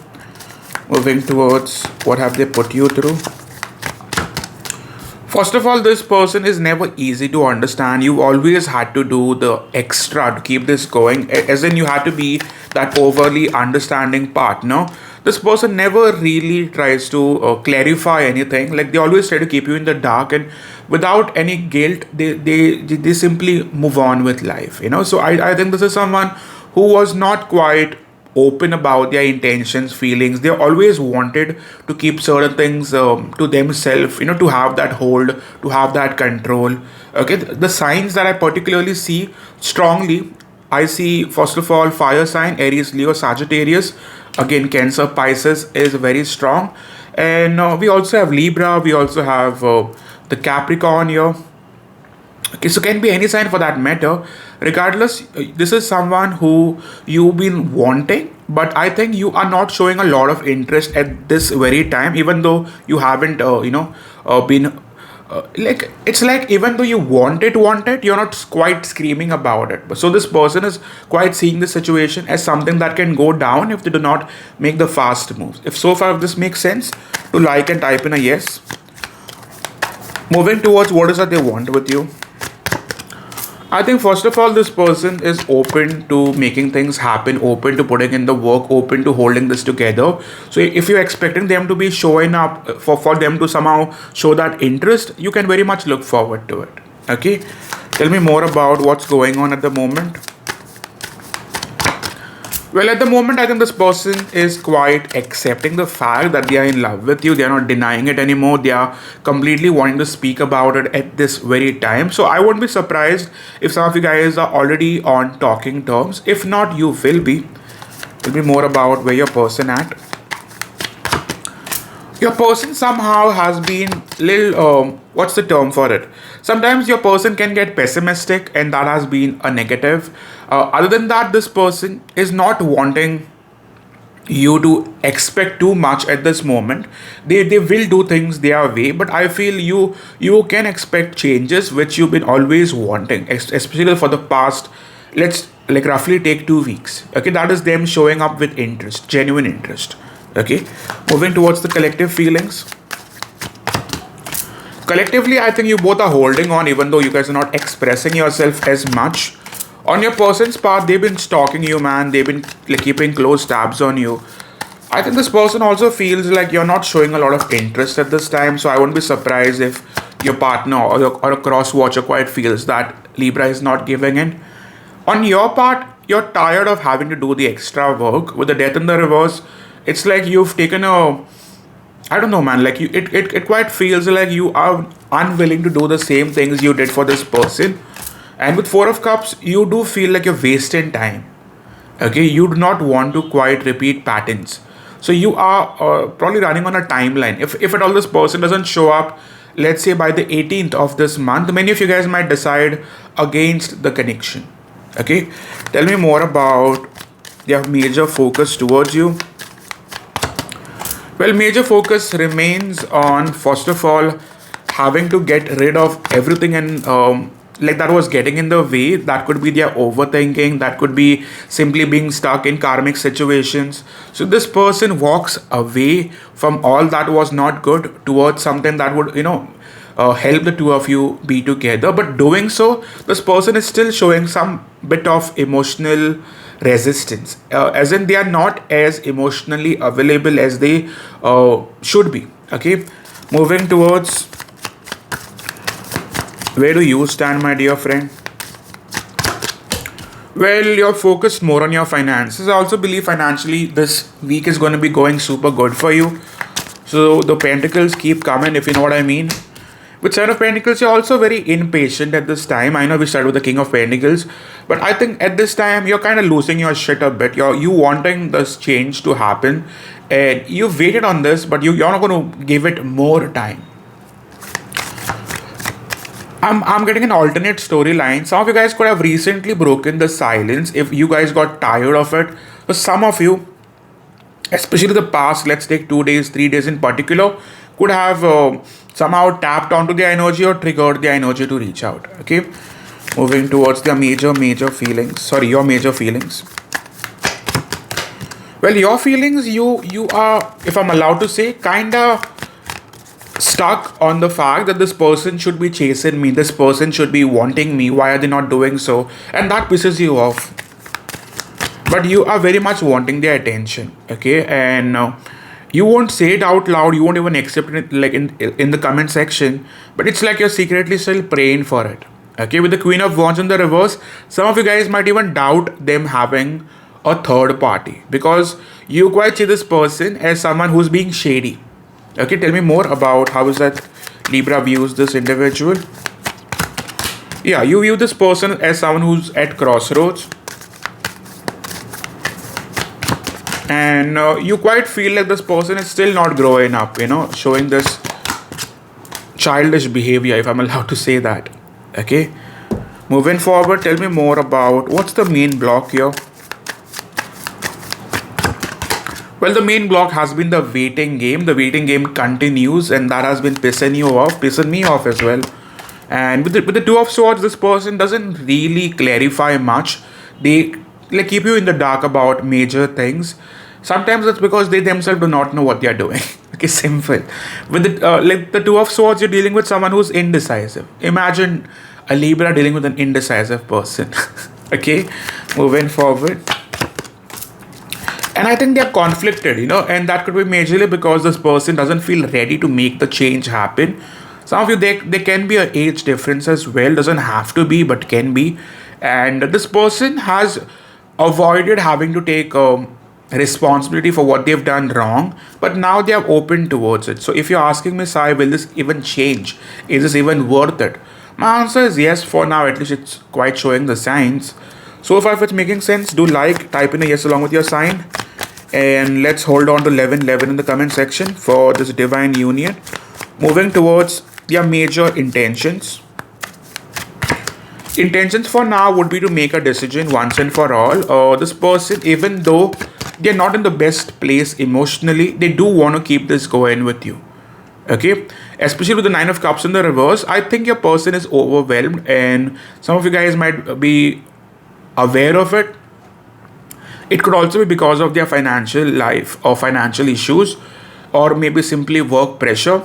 Moving towards what have they put you through. First of all, this person is never easy to understand. You always had to do the extra to keep this going, as in you had to be that overly understanding partner. This person never really tries to clarify anything. Like, they always try to keep you in the dark, and without any guilt, they simply move on with life. So I think this is someone who was not quite open about their intentions, feelings. They always wanted to keep certain things to themselves, to have that hold, to have that control. Okay, the signs that I particularly see strongly, I see first of all fire sign, Aries, Leo, Sagittarius. Again, Cancer, Pisces is very strong. And we also have Libra, we also have the Capricorn here. Okay, so can be any sign for that matter. Regardless, this is someone who you've been wanting, but I think you are not showing a lot of interest at this very time, even though you haven't, been. Like, it's like even though you want it, you're not quite screaming about it. So this person is quite seeing the situation as something that can go down if they do not make the fast moves. If so far if this makes sense, to like and type in a yes. Moving towards what is that they want with you. I think first of all, this person is open to making things happen, open to putting in the work, open to holding this together. So if you're expecting them to be showing up for them to somehow show that interest, you can very much look forward to it. Okay. Tell me more about what's going on at the moment. Well, at the moment, I think this person is quite accepting the fact that they are in love with you. They are not denying it anymore. They are completely wanting to speak about it at this very time. So I won't be surprised if some of you guys are already on talking terms. If not, you will be. Tell me more about where your person at. Your person somehow has been little, what's the term for it? Sometimes your person can get pessimistic, and that has been a negative. Other than that, this person is not wanting you to expect too much at this moment. They will do things their way, but I feel you can expect changes which you've been always wanting, especially for the past, let's like roughly take 2 weeks. Okay, that is them showing up with interest, genuine interest. Okay, moving towards the collective feelings. Collectively, I think you both are holding on, even though you guys are not expressing yourself as much. On your person's part, they've been stalking you, man. They've been like keeping close tabs on you. I think this person also feels like you're not showing a lot of interest at this time. So I won't be surprised if your partner or a cross watcher quite feels that Libra is not giving in. On your part, you're tired of having to do the extra work. With the death in the reverse, it's like you've taken a, I don't know, man, like it quite feels like you are unwilling to do the same things you did for this person. And with Four of Cups, you do feel like you're wasting time. Okay, you do not want to quite repeat patterns. So you are probably running on a timeline. If at all this person doesn't show up, let's say by the 18th of this month, many of you guys might decide against the connection. Okay, tell me more about their major focus towards you. Well, major focus remains on, first of all, having to get rid of everything and like that was getting in the way. That could be their overthinking, that could be simply being stuck in karmic situations. So this person walks away from all that was not good towards something that would, help the two of you be together. But doing so, this person is still showing some bit of emotional resistance, as in they are not as emotionally available as they should be. Okay, moving towards where do you stand, my dear friend? Well, you're focused more on your finances. I also believe financially this week is going to be going super good for you. So the pentacles keep coming, if you know what I mean. With Seven of Pentacles, you're also very impatient at this time. I know we started with the King of Pentacles, but I think at this time you're kind of losing your shit a bit. You wanting this change to happen, and you've waited on this, but you're not going to give it more time. I'm getting an alternate storyline. Some of you guys could have recently broken the silence if you guys got tired of it. So some of you, especially the past, let's take 2 days, 3 days in particular, could have somehow tapped onto their energy or triggered their energy to reach out. Okay, moving towards their major feelings. Sorry, your major feelings. Well, your feelings, you are, if I'm allowed to say, kinda stuck on the fact that this person should be chasing me, this person should be wanting me, why are they not doing so? And that pisses you off. But you are very much wanting their attention, okay? And you won't say it out loud, you won't even accept it like in the comment section, but it's like you're secretly still praying for it, okay? With the Queen of Wands in the reverse, some of you guys might even doubt them having a third party, because you quite see this person as someone who's being shady. Okay, tell me more about how is that Libra views this individual. Yeah, you view this person as someone who's at crossroads, and you quite feel like this person is still not growing up, showing this childish behavior, if I'm allowed to say that. Okay, moving forward, tell me more about what's the main block here. Well, the main block has been the waiting game. The waiting game continues, and that has been pissing me off as well. And with the Two of Swords, this person doesn't really clarify much. They like keep you in the dark about major things. Sometimes it's because they themselves do not know what they are doing. Okay, simple. With the Two of Swords, you're dealing with someone who's indecisive. Imagine a Libra dealing with an indecisive person. Okay, moving forward. And I think they're conflicted, and that could be majorly because this person doesn't feel ready to make the change happen. Some of you, they can be an age difference as well, doesn't have to be, but can be. And this person has avoided having to take responsibility for what they've done wrong, but now they are open towards it. So if you're asking me, Sai, will this even change? Is this even worth it? My answer is yes, for now, at least it's quite showing the signs. So far, if it's making sense, do like, type in a yes along with your sign. And let's hold on to 1111 in the comment section for this divine union. Moving towards their major intentions. Intentions for now would be to make a decision once and for all. This person, even though they're not in the best place emotionally, they do want to keep this going with you. Okay, especially with the Nine of Cups in the reverse, I think your person is overwhelmed, and some of you guys might be aware of it. It could also be because of their financial life or financial issues, or maybe simply work pressure.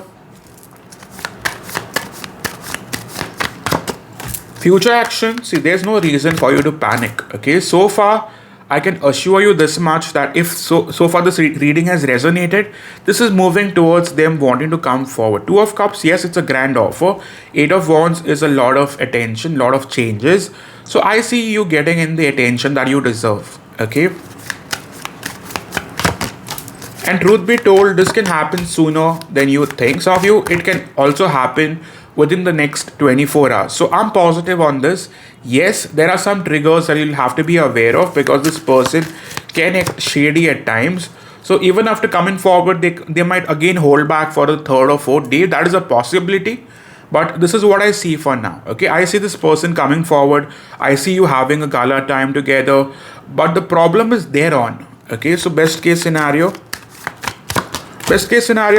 Future action, see, there's no reason for you to panic. Okay, so far I can assure you this much, that if so far this reading has resonated, this is moving towards them wanting to come forward. Two of Cups, yes, it's a grand offer. Eight of Wands is a lot of attention, lot of changes. So I see you getting in the attention that you deserve. Okay. And truth be told, this can happen sooner than you think. Some of you, it can also happen within the next 24 hours. So I'm positive on this. Yes, there are some triggers that you'll have to be aware of, because this person can act shady at times. So even after coming forward, they might again hold back for the third or fourth day. That is a possibility. But this is what I see for now. Okay, I see this person coming forward. I see you having a gala time together. But the problem is there on. Okay, so best case scenario,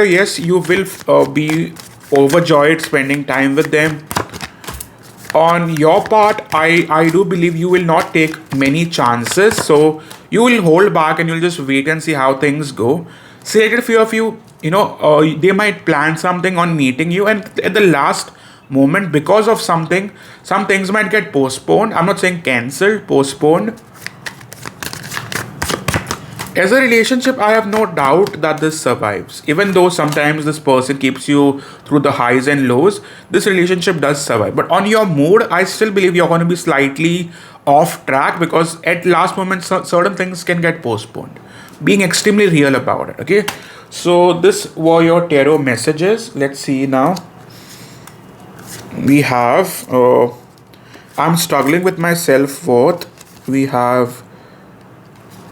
yes, you will be overjoyed spending time with them. On your part, I do believe you will not take many chances. So you will hold back and you'll just wait and see how things go. Secret few of you, they might plan something on meeting you, and at the last moment, because of something, some things might get postponed. I'm not saying cancelled, postponed. As a relationship, I have no doubt that this survives. Even though sometimes this person keeps you through the highs and lows, this relationship does survive. But on your mood, I still believe you're going to be slightly off track, because at last moment, certain things can get postponed. Being extremely real about it, okay? So this were your tarot messages. Let's see now. We have, I'm struggling with my self-worth. We have,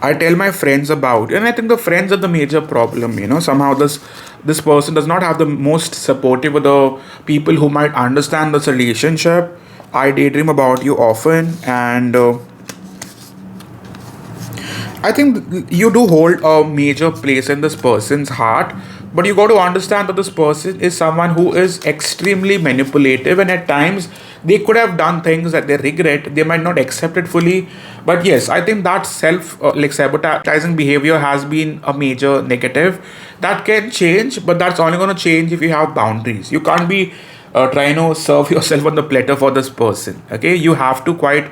I tell my friends about, and I think the friends are the major problem. Somehow this person does not have the most supportive of the people who might understand this relationship. I daydream about you often, and I think you do hold a major place in this person's heart, But you got to understand that this person is someone who is extremely manipulative, and at times they could have done things that they regret. They might not accept it fully, but yes, I think that self like sabotaging behavior has been a major negative. That can change, but that's only going to change if you have boundaries. You can't be trying to serve yourself on the platter for this person. Okay, you have to quite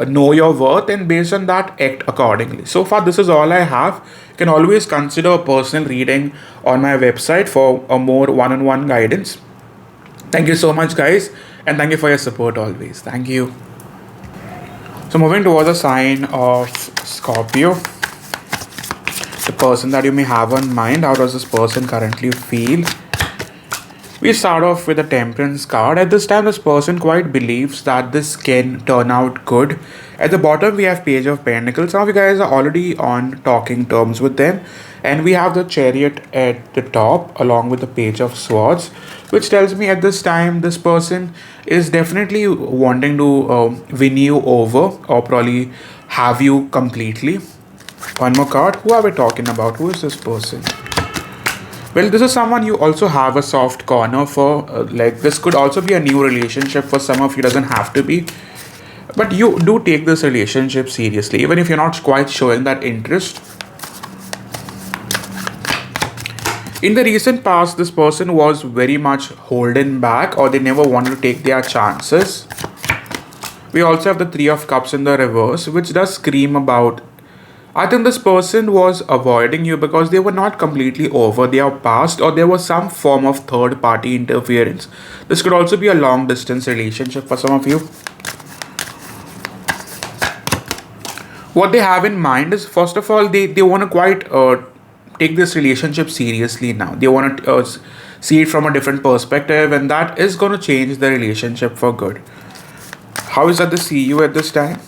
know your worth, and based on that act accordingly. So far this is all I have. You can always consider a personal reading on my website for a more one-on-one guidance. Thank you so much, guys, and thank you for your support always. Thank you. So moving towards the sign of Scorpio, the person that you may have on mind, how does this person currently feel? We start off with the Temperance card. At this time, this person quite believes that this can turn out good. At the bottom, we have Page of Pentacles. Some of you guys are already on talking terms with them. And we have the Chariot at the top along with the Page of Swords, which tells me at this time, this person is definitely wanting to win you over or probably have you completely. One more card. Who are we talking about? Who is this person? Well, this is someone you also have a soft corner for. Like, this could also be a new relationship for some of you, doesn't have to be. But you do take this relationship seriously, even if you're not quite showing that interest. In the recent past, this person was very much holding back, or they never wanted to take their chances. We also have the Three of Cups in the reverse, which does scream about, I think this person was avoiding you because they were not completely over their past, or there was some form of third party interference. This could also be a long distance relationship for some of you. What they have in mind is, first of all, they want to quite take this relationship seriously now. They want to see it from a different perspective, and that is going to change the relationship for good. How is that they see you at this time?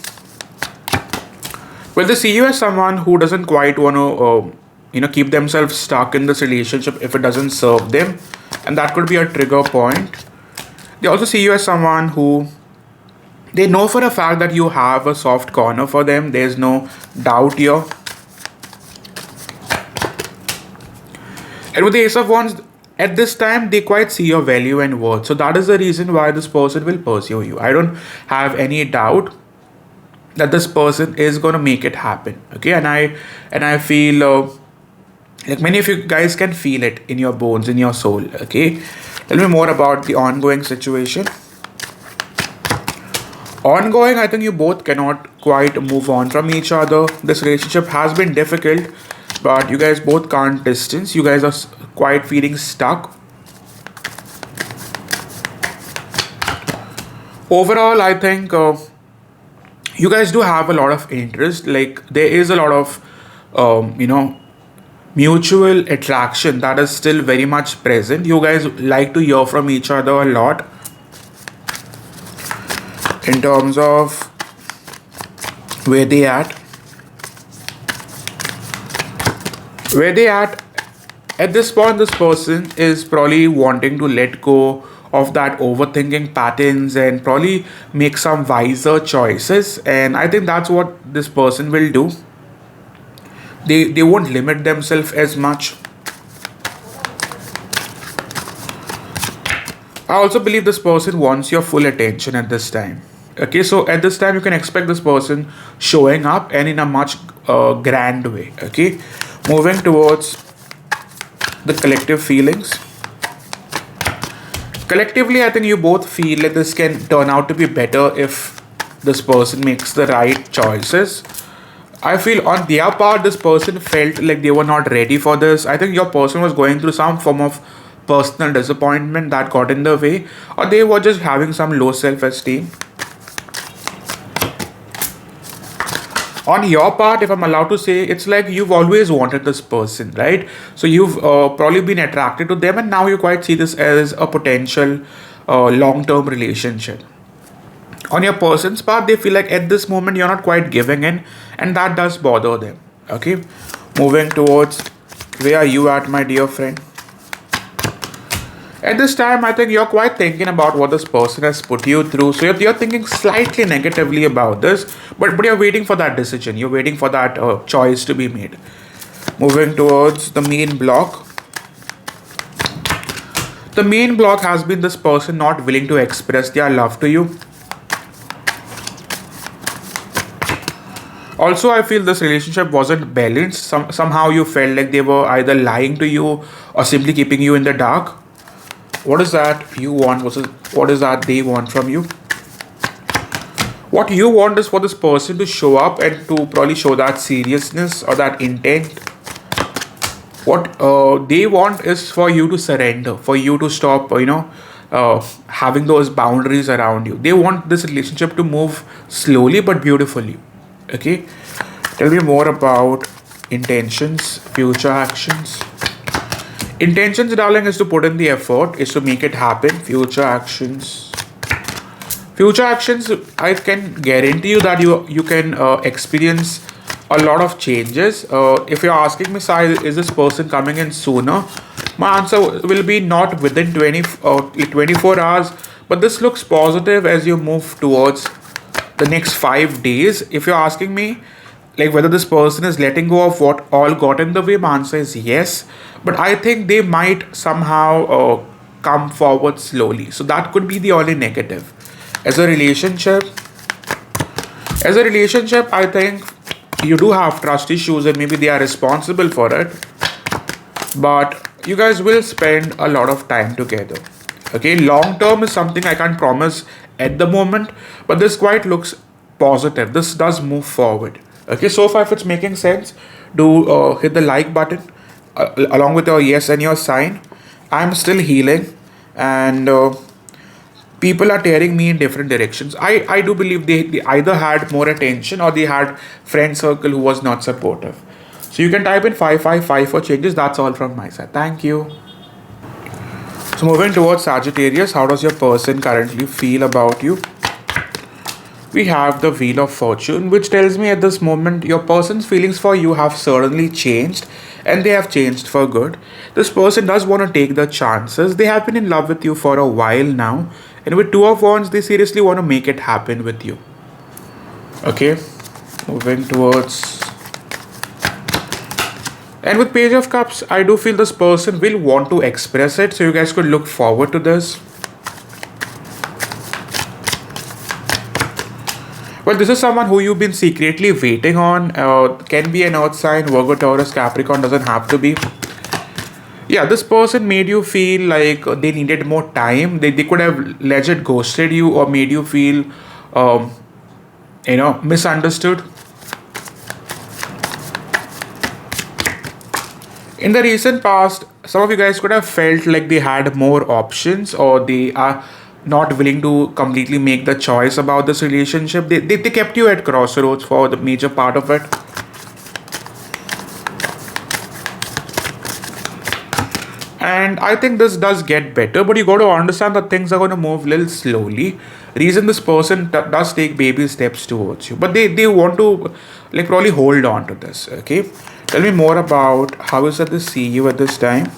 Well, they see you as someone who doesn't quite want to, keep themselves stuck in this relationship if it doesn't serve them, and that could be a trigger point. They also see you as someone who, they know for a fact that you have a soft corner for them. There's no doubt here. And with the Ace of Wands, at this time, they quite see your value and worth. So that is the reason why this person will pursue you. I don't have any doubt that this person is going to make it happen. Okay, and I feel like many of you guys can feel it in your bones, in your soul. Okay, tell me more about the ongoing situation. Ongoing, I think you both cannot quite move on from each other. This relationship has been difficult, but you guys both can't distance. You guys are quite feeling stuck. Overall, I think you guys do have a lot of interest. Like, there is a lot of mutual attraction that is still very much present. You guys like to hear from each other a lot in terms of where they at. At this point, this person is probably wanting to let go of that overthinking patterns and probably make some wiser choices, and I think that's what this person will do. They won't limit themselves as much. I also believe this person wants your full attention at this time. Okay, so at this time you can expect this person showing up, and in a much grand way. Okay, moving towards the collective feelings. Collectively, I think you both feel like this can turn out to be better if this person makes the right choices. I feel on their part, this person felt like they were not ready for this. I think your person was going through some form of personal disappointment that got in the way, or they were just having some low self-esteem. On your part, if I'm allowed to say, it's like you've always wanted this person, right? So you've probably been attracted to them, and now you quite see this as a potential long-term relationship. On your person's part, they feel like at this moment you're not quite giving in, and that does bother them. Okay, moving towards, where are you at, my dear friend? At this time, I think you're quite thinking about what this person has put you through. So you're thinking slightly negatively about this, but you're waiting for that decision. You're waiting for that choice to be made. Moving towards the main block. The main block has been this person not willing to express their love to you. Also, I feel this relationship wasn't balanced. Somehow you felt like they were either lying to you or simply keeping you in the dark. What is that you want versus what is that they want from you? What you want is for this person to show up and to probably show that seriousness or that intent. What they want is for you to surrender, for you to stop, having those boundaries around you. They want this relationship to move slowly but beautifully. Okay, tell me more about intentions, future actions. Intentions, darling, is to put in the effort, is to make it happen. Future actions. Future actions, I can guarantee you that you can experience a lot of changes. If you're asking me, Sai, is this person coming in sooner? My answer will be not within 24 hours, but this looks positive as you move towards the next 5 days. If you're asking me, like whether this person is letting go of what all got in the way, my answer is yes. But I think they might somehow come forward slowly. So that could be the only negative. As a relationship, I think you do have trust issues and maybe they are responsible for it. But you guys will spend a lot of time together. Okay, long term is something I can't promise at the moment, but this quite looks positive. This does move forward. Okay, so far if it's making sense, do hit the like button along with your yes and your sign. I'm still healing, and people are tearing me in different directions. I do believe they either had more attention or they had friend circle who was not supportive. So you can type in 555 for changes. That's all from my side. Thank you. So moving towards Sagittarius, how does your person currently feel about you? We have the Wheel of Fortune, which tells me at this moment your person's feelings for you have certainly changed, and they have changed for good. This person does want to take the chances. They have been in love with you for a while now, and with Two of Wands, they seriously want to make it happen with you. Okay, moving towards. And with Page of Cups, I do feel this person will want to express it, so you guys could look forward to this. Well, this is someone who you've been secretly waiting on. Can be an earth sign, Virgo, Taurus, Capricorn, doesn't have to be. Yeah, this person made you feel like they needed more time. They could have legit ghosted you or made you feel, misunderstood. In the recent past, some of you guys could have felt like they had more options or they are not willing to completely make the choice about this relationship. They kept you at crossroads for the major part of it. And I think this does get better, but you got to understand that things are going to move a little slowly. Reason this person does take baby steps towards you, but they want to probably hold on to this. Okay, tell me more about how is that they see you at this time.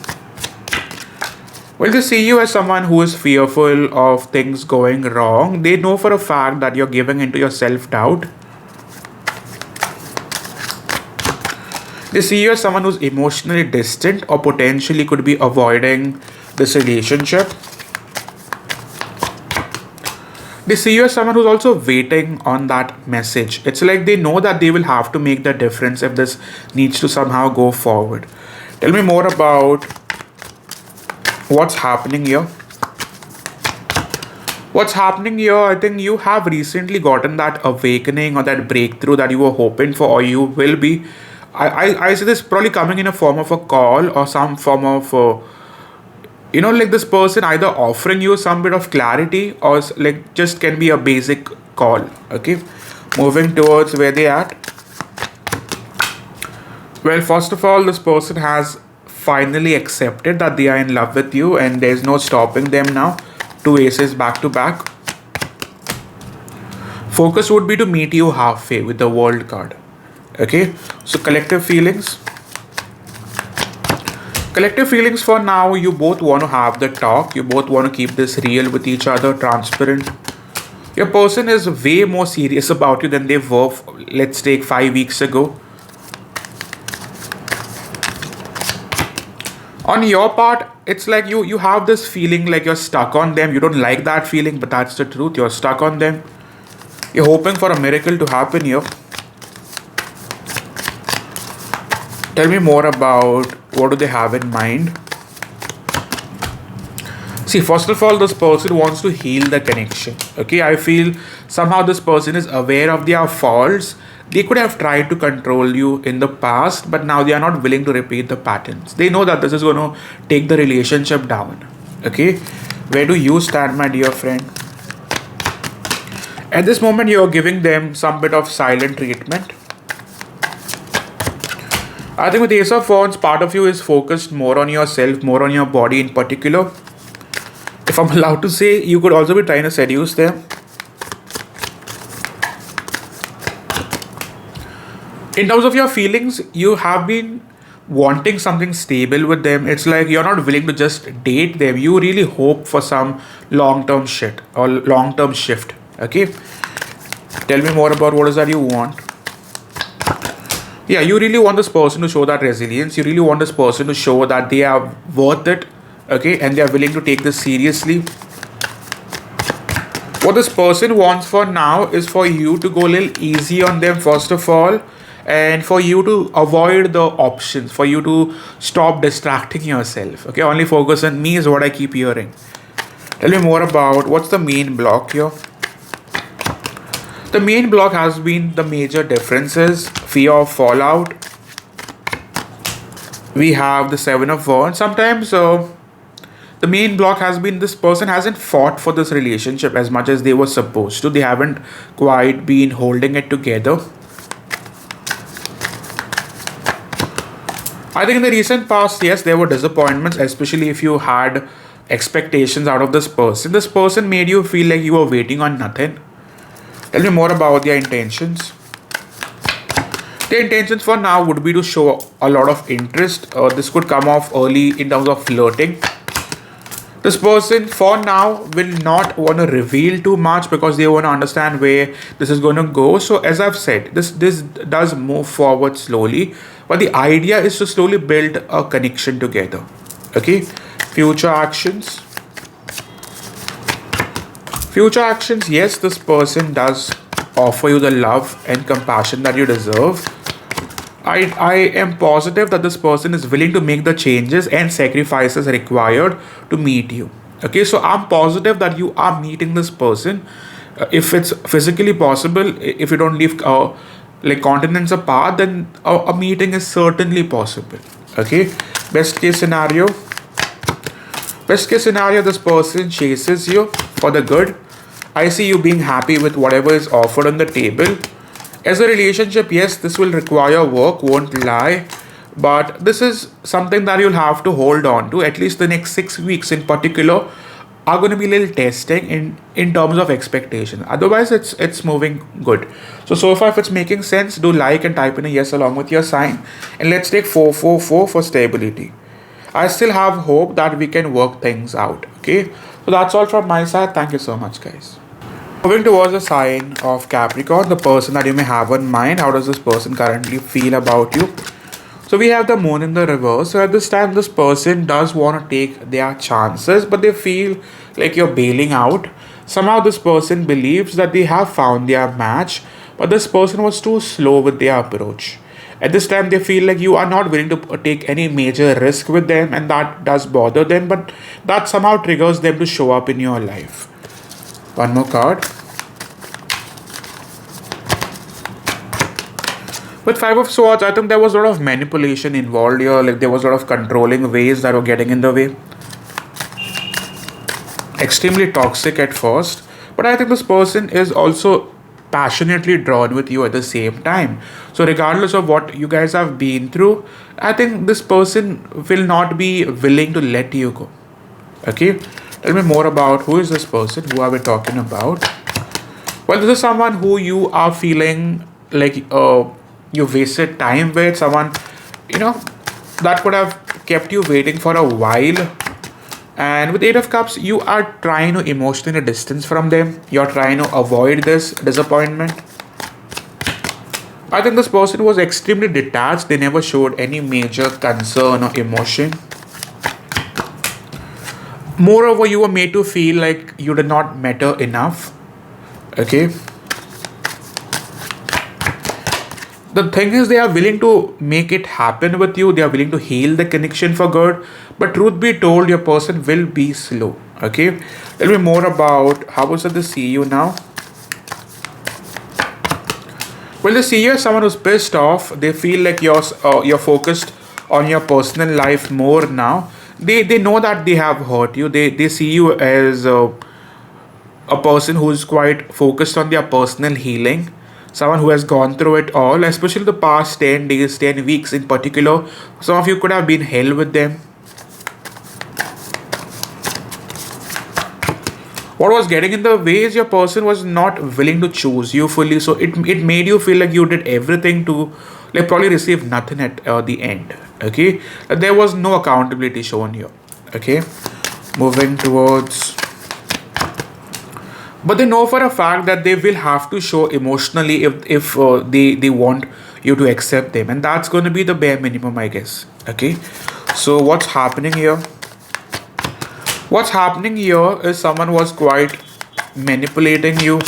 Well, they see you as someone who is fearful of things going wrong. They know for a fact that you're giving into your self-doubt. They see you as someone who's emotionally distant or potentially could be avoiding this relationship. They see you as someone who's also waiting on that message. It's like they know that they will have to make the difference if this needs to somehow go forward. Tell me more about what's happening here. What's happening here, I think you have recently gotten that awakening or that breakthrough that you were hoping for, or you will be. I see this probably coming in a form of a call or some form of, this person either offering you some bit of clarity or just can be a basic call. Okay, moving towards where they at. Well, first of all, this person has finally accepted that they are in love with you and there's no stopping them now. Two aces back to back. Focus would be to meet you halfway with the World card. Okay, so collective feelings. Collective feelings for now, you both want to have the talk. You both want to keep this real with each other, transparent. Your person is way more serious about you than they were, let's take 5 weeks ago. On your part, it's like you have this feeling like you're stuck on them. You don't like that feeling, but that's the truth. You're stuck on them. You're hoping for a miracle to happen here. Tell me more about what do they have in mind. See, first of all, this person wants to heal the connection. Okay, I feel somehow this person is aware of their faults. They could have tried to control you in the past, but now they are not willing to repeat the patterns. They know that this is going to take the relationship down. Okay, where do you stand, my dear friend? At this moment, you are giving them some bit of silent treatment. I think with Ace of Wands, part of you is focused more on yourself, more on your body in particular. If I'm allowed to say, you could also be trying to seduce them. In terms of your feelings, you have been wanting something stable with them. It's like you're not willing to just date them. You really hope for some long-term shit or long-term shift. Okay? Tell me more about what is that you want. Yeah, you really want this person to show that resilience. You really want this person to show that they are worth it. Okay, and they are willing to take this seriously. What this person wants for now is for you to go a little easy on them, first of all, and for you to avoid the options, for you to stop distracting yourself. Okay, only focus on me is what I keep hearing. Tell me more about what's the main block here. The main block has been the major differences, fear of fallout. We have the Seven of Wands. Sometimes the main block has been this person hasn't fought for this relationship as much as they were supposed to. They haven't quite been holding it together. I think in the recent past, yes, there were disappointments, especially if you had expectations out of this person. This person made you feel like you were waiting on nothing. Tell me more about their intentions. The intentions for now would be to show a lot of interest. This could come off early in terms of flirting. This person for now will not want to reveal too much because they want to understand where this is going to go. So as I've said, this does move forward slowly, but the idea is to slowly build a connection together. Okay, future actions. Future actions, yes, this person does offer you the love and compassion that you deserve. I am positive that this person is willing to make the changes and sacrifices required to meet you. Okay, so I'm positive that you are meeting this person. If it's physically possible, if you don't live like continents apart, then a meeting is certainly possible. Okay, best case scenario. Best case scenario, this person chases you for the good. I see you being happy with whatever is offered on the table. As a relationship, yes, this will require work, won't lie. But this is something that you'll have to hold on to. At least the next 6 weeks in particular are going to be a little testing in terms of expectation. Otherwise, it's moving good. So far, if it's making sense, do like and type in a yes along with your sign. And let's take 444 for stability. I still have hope that we can work things out. Okay. So that's all from my side. Thank you so much, guys. Moving towards the sign of Capricorn, the person that you may have in mind. How does this person currently feel about you? So we have the moon in the reverse. So at this time, this person does want to take their chances, but they feel like you're bailing out. Somehow this person believes that they have found their match, but this person was too slow with their approach. At this time, they feel like you are not willing to take any major risk with them, and that does bother them, but that somehow triggers them to show up in your life. One more card. With Five of Swords, I think there was a lot of manipulation involved here. Like there was a lot of controlling ways that were getting in the way. Extremely toxic at first. But I think this person is also passionately drawn with you at the same time. So regardless of what you guys have been through, I think this person will not be willing to let you go. Okay? Tell me more about who is this person, who are we talking about? Well, this is someone who you are feeling like you wasted time with, someone, that could have kept you waiting for a while. And with Eight of Cups, you are trying to emotionally distance from them. You're trying to avoid this disappointment. I think this person was extremely detached. They never showed any major concern or emotion. Moreover, you were made to feel like you did not matter enough. Okay. The thing is, they are willing to make it happen with you. They are willing to heal the connection for good. But truth be told, your person will be slow. Okay. Tell me more about how was it they see you now. Well, they see you as someone who's pissed off. They feel like you're focused on your personal life more now. They know that they have hurt you. They see you as a person who's quite focused on their personal healing, someone who has gone through it all, especially the past 10 days, 10 weeks in particular. Some of you could have been hell with them. What was getting in the way is your person was not willing to choose you fully, so it made you feel like you did everything to like probably receive nothing at the end. Okay, there was no accountability shown here. Okay, moving towards, but they know for a fact that they will have to show emotionally if they want you to accept them, and that's going to be the bare minimum, I guess. Okay, so what's happening here? What's happening here is someone was quite manipulating you,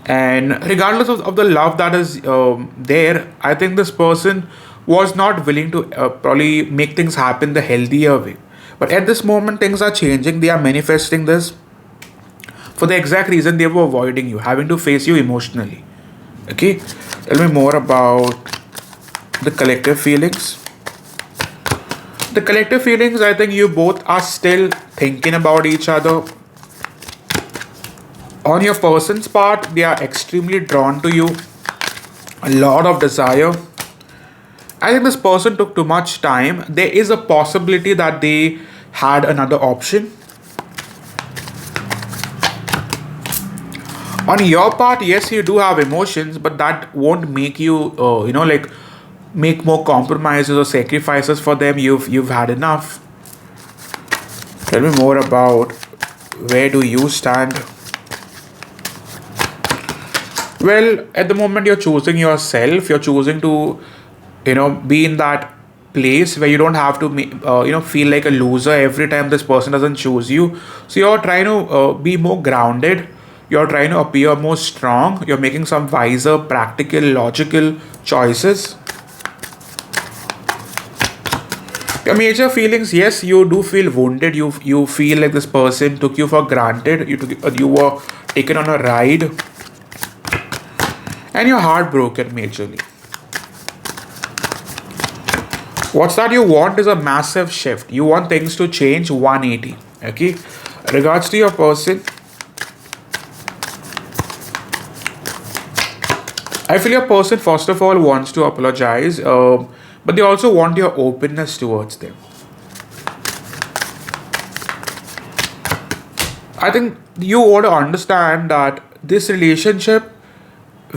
and regardless of the love that is there, I think this person was not willing to probably make things happen the healthier way. But at this moment, things are changing. They are manifesting this for the exact reason they were avoiding you, having to face you emotionally. Okay, tell me more about the collective feelings. The collective feelings, I think you both are still thinking about each other. On your person's part, they are extremely drawn to you, a lot of desire. I think this person took too much time. There is a possibility that they had another option. On your part, yes, you do have emotions, but that won't make you, like make more compromises or sacrifices for them. You've had enough. Tell me more about where do you stand. Well, at the moment you're choosing yourself. You're choosing to, be in that place where you don't have to, feel like a loser every time this person doesn't choose you. So you're trying to be more grounded. You're trying to appear more strong. You're making some wiser, practical, logical choices. Your major feelings, yes, you do feel wounded. You feel like this person took you for granted. You were taken on a ride, and you're heartbroken majorly. What's that you want is a massive shift. You want things to change 180. Okay, regards to your person, I feel your person first of all wants to apologize. But they also want your openness towards them. I think you want to understand that this relationship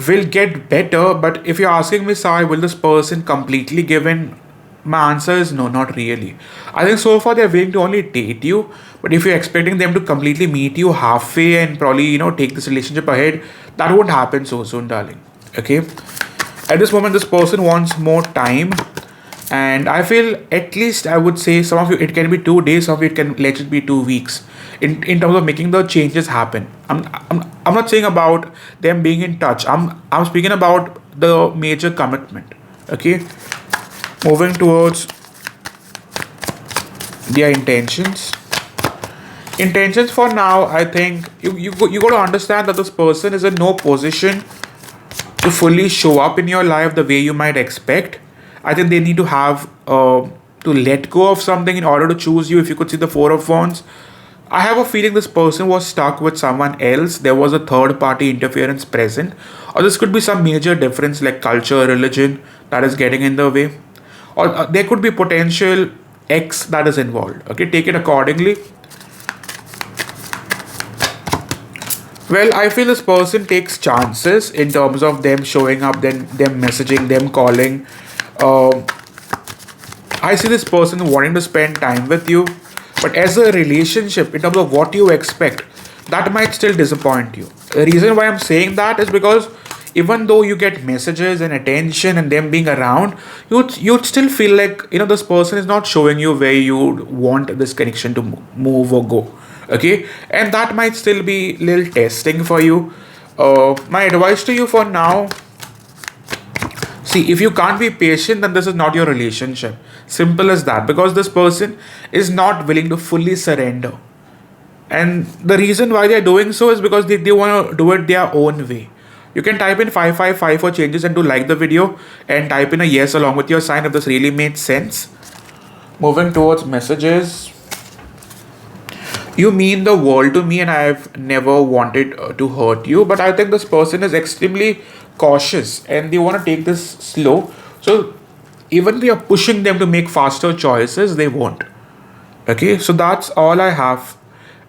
will get better, but if you're asking me, Sai, will this person completely give in? My answer is no, not really. I think so far they're willing to only date you, but if you're expecting them to completely meet you halfway and probably, take this relationship ahead, that won't happen so soon, darling. Okay? At this moment, this person wants more time, and I feel, at least I would say, some of you it can be 2 days, some of it can let it be 2 weeks in terms of making the changes happen. I'm not saying about them being in touch. I'm speaking about the major commitment. Okay, moving towards their intentions. Intentions for now, I think you got to understand that this person is in no position to fully show up in your life the way you might expect. I think they need to have to let go of something in order to choose you. If you could see the Four of Wands, I have a feeling this person was stuck with someone else. There was a third party interference present, or this could be some major difference like culture, religion that is getting in the way, or there could be potential X that is involved. Okay, take it accordingly. Well, I feel this person takes chances in terms of them showing up, then them messaging, them calling. Um I see this person wanting to spend time with you, but as a relationship, in terms of what you expect, that might still disappoint you. The reason why I'm saying that is because even though you get messages and attention and them being around, you'd still feel like, this person is not showing you where you want this connection to move or go. Okay, and that might still be a little testing for you. My advice to you for now, see, if you can't be patient, then this is not your relationship. Simple as that. Because this person is not willing to fully surrender. And the reason why they're doing so is because they want to do it their own way. You can type in 555 for changes and to like the video and type in a yes along with your sign if this really made sense. Moving towards messages. You mean the world to me and I've never wanted to hurt you. But I think this person is extremely cautious and they want to take this slow. So even we are pushing them to make faster choices, they won't. Okay, so that's all I have.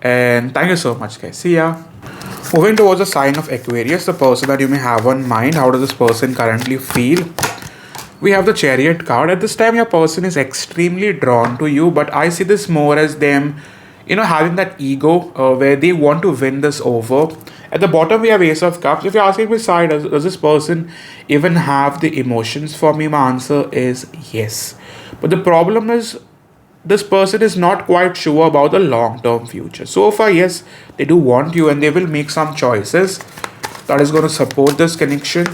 And thank you so much, guys. See ya. Moving towards the sign of Aquarius, the person that you may have on mind. How does this person currently feel? We have the Chariot card. At this time, your person is extremely drawn to you, but I see this more as them, having that ego where they want to win this over. At the bottom, we have Ace of Cups. If you're asking which side, does this person even have the emotions for me? My answer is yes. But the problem is, this person is not quite sure about the long-term future. So far, yes, they do want you and they will make some choices that is going to support this connection.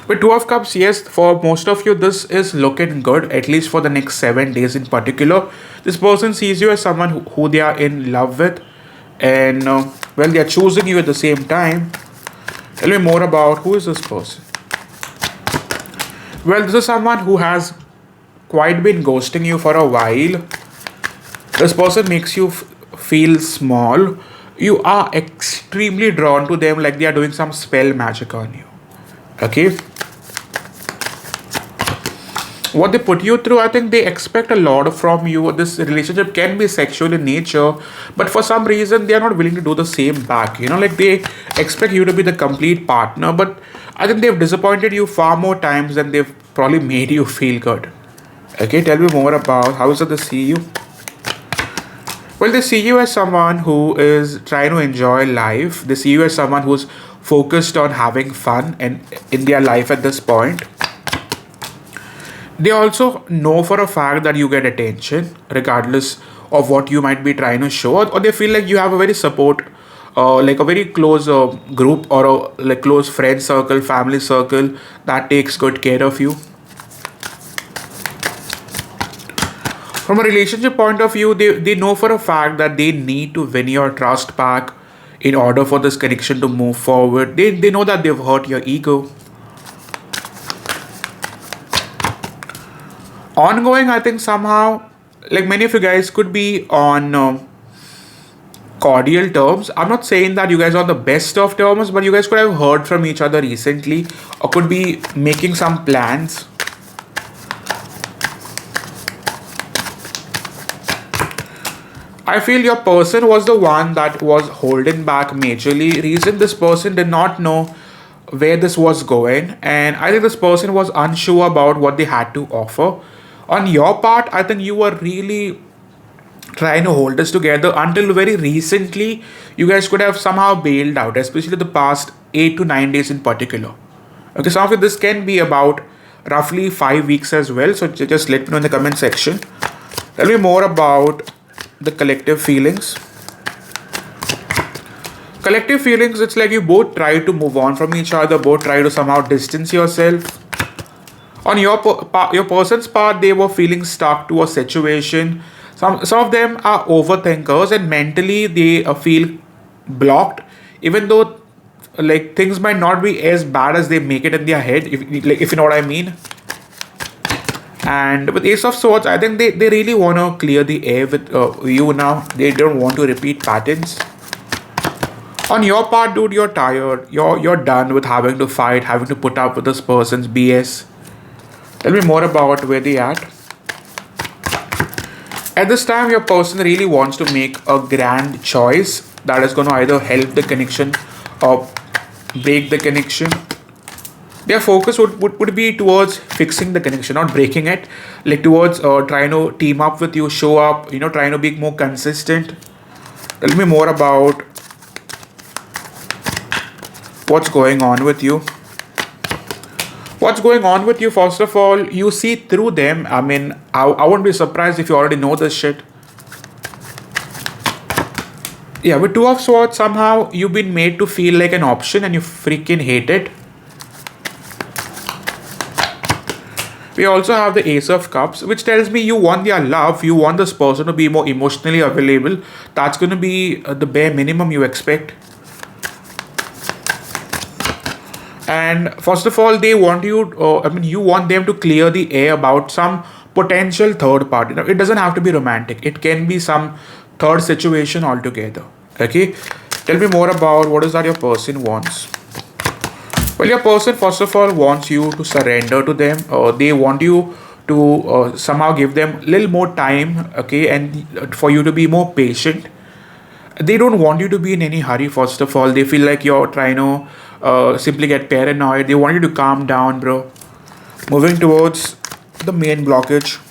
With Two of Cups, yes, for most of you, this is looking good, at least for the next 7 days in particular. This person sees you as someone who they are in love with, and they are choosing you at the same time. Tell me more about who is this person. Well, this is someone who has quite been ghosting you for a while. This person makes you feel small. You are extremely drawn to them like they are doing some spell magic on you. Okay, what they put you through, I think they expect a lot from you. This relationship can be sexual in nature, but for some reason they are not willing to do the same back. Like they expect you to be the complete partner, but I think they've disappointed you far more times than they've probably made you feel good. Okay, tell me more about how is it they see you. Well, they see you as someone who is trying to enjoy life. They see you as someone who's focused on having fun and in their life at this point. They also know for a fact that you get attention regardless of what you might be trying to show, or they feel like you have a very support, like a very close group or like close friend circle, family circle that takes good care of you. From a relationship point of view, they know for a fact that they need to win your trust back in order for this connection to move forward. They know that they've hurt your ego. Ongoing, I think somehow, like many of you guys could be on cordial terms. I'm not saying that you guys are on the best of terms, but you guys could have heard from each other recently or could be making some plans. I feel your person was the one that was holding back majorly. Reason this person did not know where this was going, and I think this person was unsure about what they had to offer. On your part, I think you were really trying to hold this together until very recently. You guys could have somehow bailed out, especially the past 8 to 9 days in particular. Okay, some of this can be about roughly 5 weeks as well. So just let me know in the comment section. Tell me more about the collective feelings. Collective feelings, it's like you both try to move on from each other, both try to somehow distance yourself. On your person's part, they were feeling stuck to a situation. Some of them are overthinkers and mentally they feel blocked, even though like things might not be as bad as they make it in their head, if you know what I mean. And with Ace of Swords, I think they really want to clear the air with you now. They don't want to repeat patterns. On your part, dude, you're tired. You're done with having to fight, having to put up with this person's BS. Tell me more about where they at. At this time, your person really wants to make a grand choice that is going to either help the connection or break the connection. Their focus would be towards fixing the connection, not breaking it. Like towards trying to team up with you, show up, trying to be more consistent. Tell me more about What's going on with you? What's going on with you? First of all, you see through them. I mean, I wouldn't be surprised if you already know this shit. Yeah, with Two of Swords, somehow you've been made to feel like an option and you freaking hate it. We also have the Ace of Cups, which tells me you want their love, you want this person to be more emotionally available. That's going to be the bare minimum you expect. And first of all, they want you, you want them to clear the air about some potential third party. Now, it doesn't have to be romantic, it can be some third situation altogether. Okay, tell me more about what is that your person wants. Well, your person first of all wants you to surrender to them. They want you to somehow give them a little more time, okay, and for you to be more patient. They don't want you to be in any hurry. First of all, they feel like you're trying to simply get paranoid. They want you to calm down, bro. Moving towards the main blockage.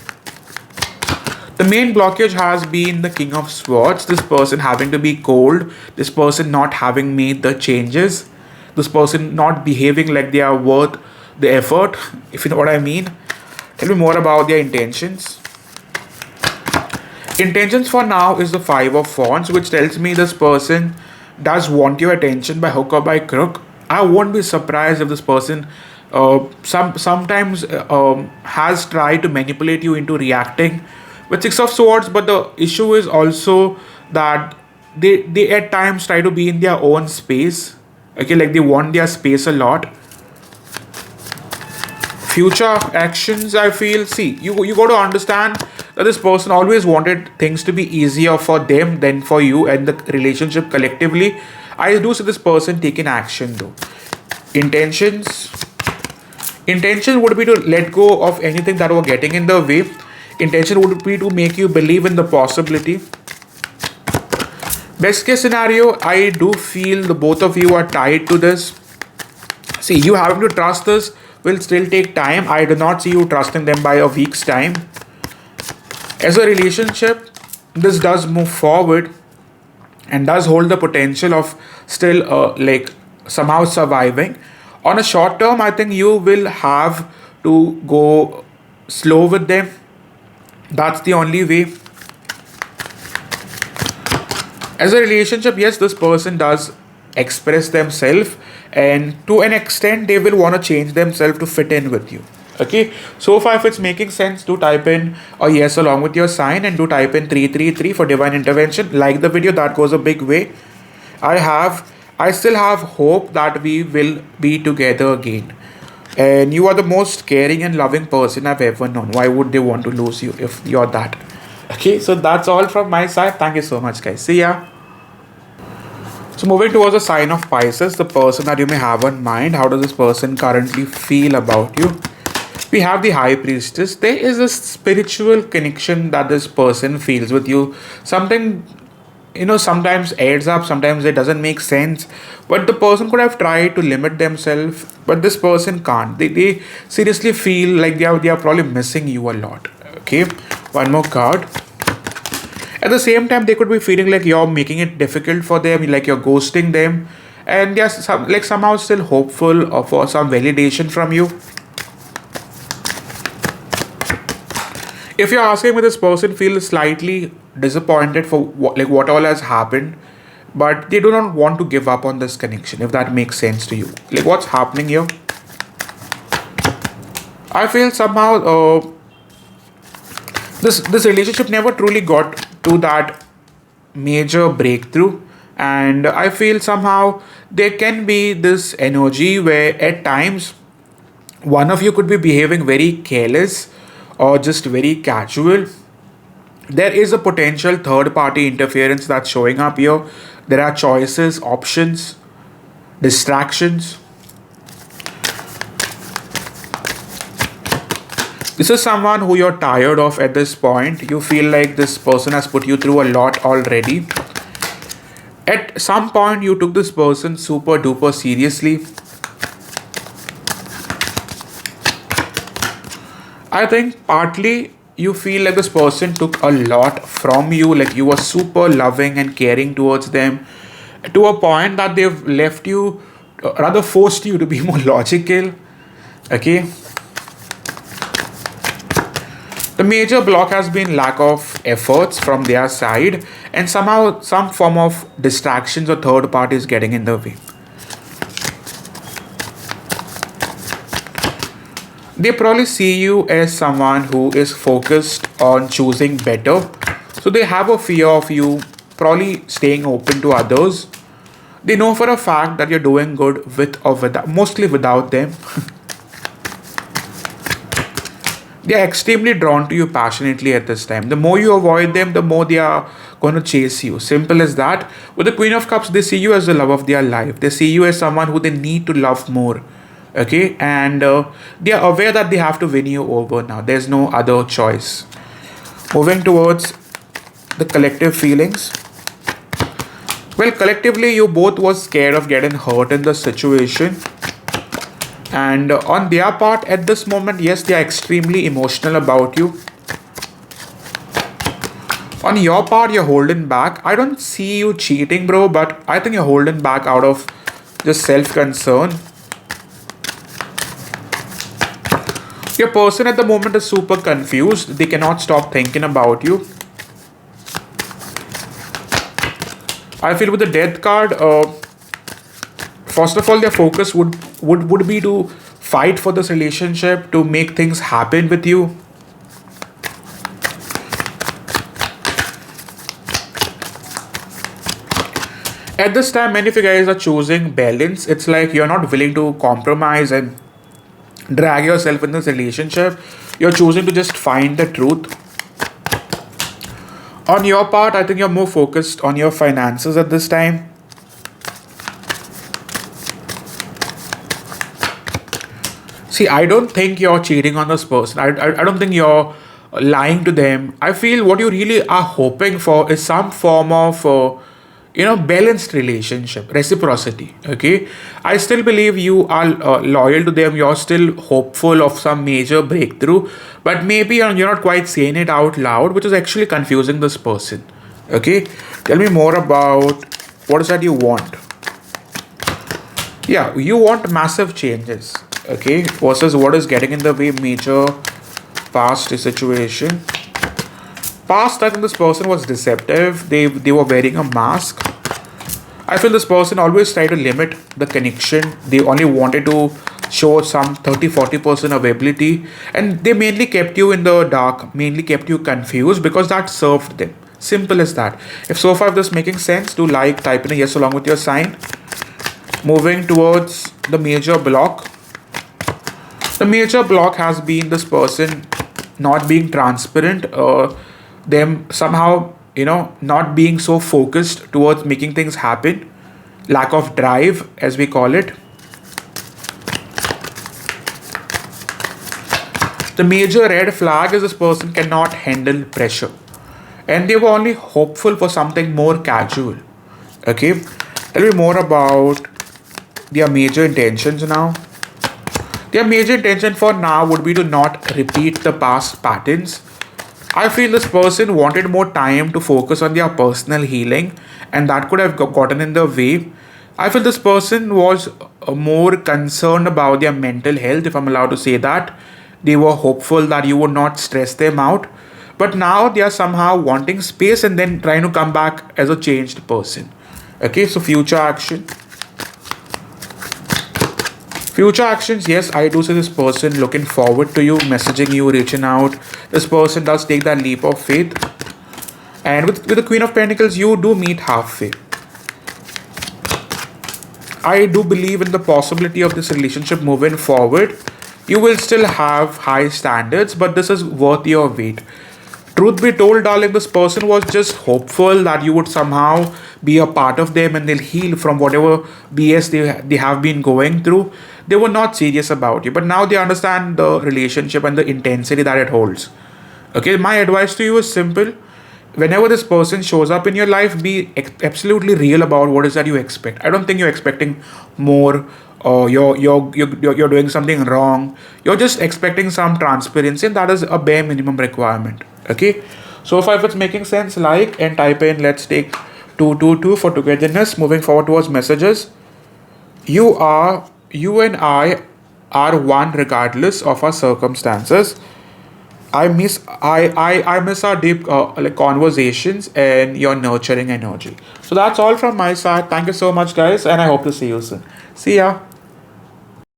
The main blockage has been the King of Swords. This person having to be cold. This person not having made the changes. This person not behaving like they are worth the effort, if you know what I mean. Tell me more about their intentions. Intentions for now is the Five of Wands, which tells me this person does want your attention by hook or by crook. I won't be surprised if this person sometimes has tried to manipulate you into reacting with Six of Swords, but the issue is also that they at times try to be in their own space. Okay, like they want their space a lot. Future actions, I feel, see, you got to understand that this person always wanted things to be easier for them than for you and the relationship collectively. I do see this person taking action though. Intentions intention would be to let go of anything that were getting in the way. Intention would be to make you believe in the possibility. Best case scenario, I do feel the both of you are tied to this. See, you having to trust this will still take time. I do not see you trusting them by a week's time. As a relationship, this does move forward and does hold the potential of still like somehow surviving. On a short term, I think you will have to go slow with them. That's the only way. As a relationship, yes, this person does express themselves, and to an extent they will want to change themselves to fit in with you. Okay, so far if it's making sense, do type in a yes along with your sign and do type in 333 for divine intervention. Like the video, that goes a big way. I still have hope that we will be together again. And you are the most caring and loving person I've ever known. Why would they want to lose you if you're that? Okay, so that's all from my side. Thank you so much, guys. See ya. So moving towards the sign of Pisces, the person that you may have in mind. How does this person currently feel about you? We have the High Priestess. There is a spiritual connection that this person feels with you. Something, sometimes adds up, sometimes it doesn't make sense. But the person could have tried to limit themselves, but this person can't. They seriously feel like they are probably missing you a lot. Okay, one more card. At the same time, they could be feeling like you're making it difficult for them, like you're ghosting them, and they're somehow still hopeful for some validation from you. If you're asking me, this person feels slightly disappointed for what all has happened, but they do not want to give up on this connection. If that makes sense to you, like what's happening here? I feel somehow this relationship never truly got to that major breakthrough, and I feel somehow there can be this energy where at times one of you could be behaving very careless or just very casual. There is a potential third party interference that's showing up here. There are choices, options, distractions. This is someone who you're tired of at this point. You feel like this person has put you through a lot already. At some point, you took this person super duper seriously. I think partly you feel like this person took a lot from you, like you were super loving and caring towards them to a point that they've left you rather forced you to be more logical. Okay. The major block has been lack of efforts from their side, and somehow some form of distractions or third parties getting in the way. They probably see you as someone who is focused on choosing better. So they have a fear of you probably staying open to others. They know for a fact that you're doing good with or without, mostly without them. They are extremely drawn to you passionately at this time. The more you avoid them, the more they are going to chase you. Simple as that. With the Queen of Cups, they see you as the love of their life. They see you as someone who they need to love more. Okay, and they are aware that they have to win you over now. There's no other choice. Moving towards the collective feelings. Well, collectively, you both was scared of getting hurt in the situation. And on their part, at this moment, yes, they are extremely emotional about you. On your part, you're holding back. I don't see you cheating, bro, but I think you're holding back out of just self-concern. Your person at the moment is super confused. They cannot stop thinking about you. I feel with the death card, first of all, their focus would be to fight for this relationship, to make things happen with you. At this time, many of you guys are choosing balance. It's like you're not willing to compromise and drag yourself in this relationship. You're choosing to just find the truth. On your part, I think you're more focused on your finances at this time. See, I don't think you're cheating on this person. I don't think you're lying to them. I feel what you really are hoping for is some form of balanced relationship, reciprocity. Okay, I still believe you are loyal to them. You're still hopeful of some major breakthrough, but maybe you're not quite saying it out loud, which is actually confusing this person. Okay, tell me more about what is that you want. Yeah, you want massive changes. Okay, versus what is getting in the way, major past situation. Past, I think this person was deceptive. They were wearing a mask. I feel this person always tried to limit the connection. They only wanted to show some 30-40% availability, and they mainly kept you in the dark, mainly kept you confused because that served them. Simple as that. If so far this making sense, do like, type in a yes along with your sign. Moving towards the major block. The major block has been this person not being transparent, them somehow not being so focused towards making things happen, lack of drive as we call it. The major red flag is this person cannot handle pressure, and they were only hopeful for something more casual. Okay, tell me more about their major intentions now. Their major intention for now would be to not repeat the past patterns. I feel this person wanted more time to focus on their personal healing, and that could have gotten in the way. I feel this person was more concerned about their mental health, if I'm allowed to say that. They were hopeful that you would not stress them out, but now they are somehow wanting space and then trying to come back as a changed person. Okay, so future action. Future actions, yes, I do see this person looking forward to you, messaging you, reaching out. This person does take that leap of faith. And with the Queen of Pentacles, you do meet halfway. I do believe in the possibility of this relationship moving forward. You will still have high standards, but this is worth your wait. Truth be told, darling, this person was just hopeful that you would somehow be a part of them and they'll heal from whatever BS they have been going through. They were not serious about you, but now they understand the relationship and the intensity that it holds. Okay, my advice to you is simple. Whenever this person shows up in your life, be absolutely real about what is that you expect. I don't think you're expecting more, or you're doing something wrong. You're just expecting some transparency, and that is a bare minimum requirement. Okay, so if it's making sense, like and type in let's take 222 for togetherness. Moving forward towards messages. you and I are one regardless of our circumstances. I miss our deep like conversations and your nurturing energy. So that's all from my side. Thank you so much, guys, and I hope to see you soon. See ya.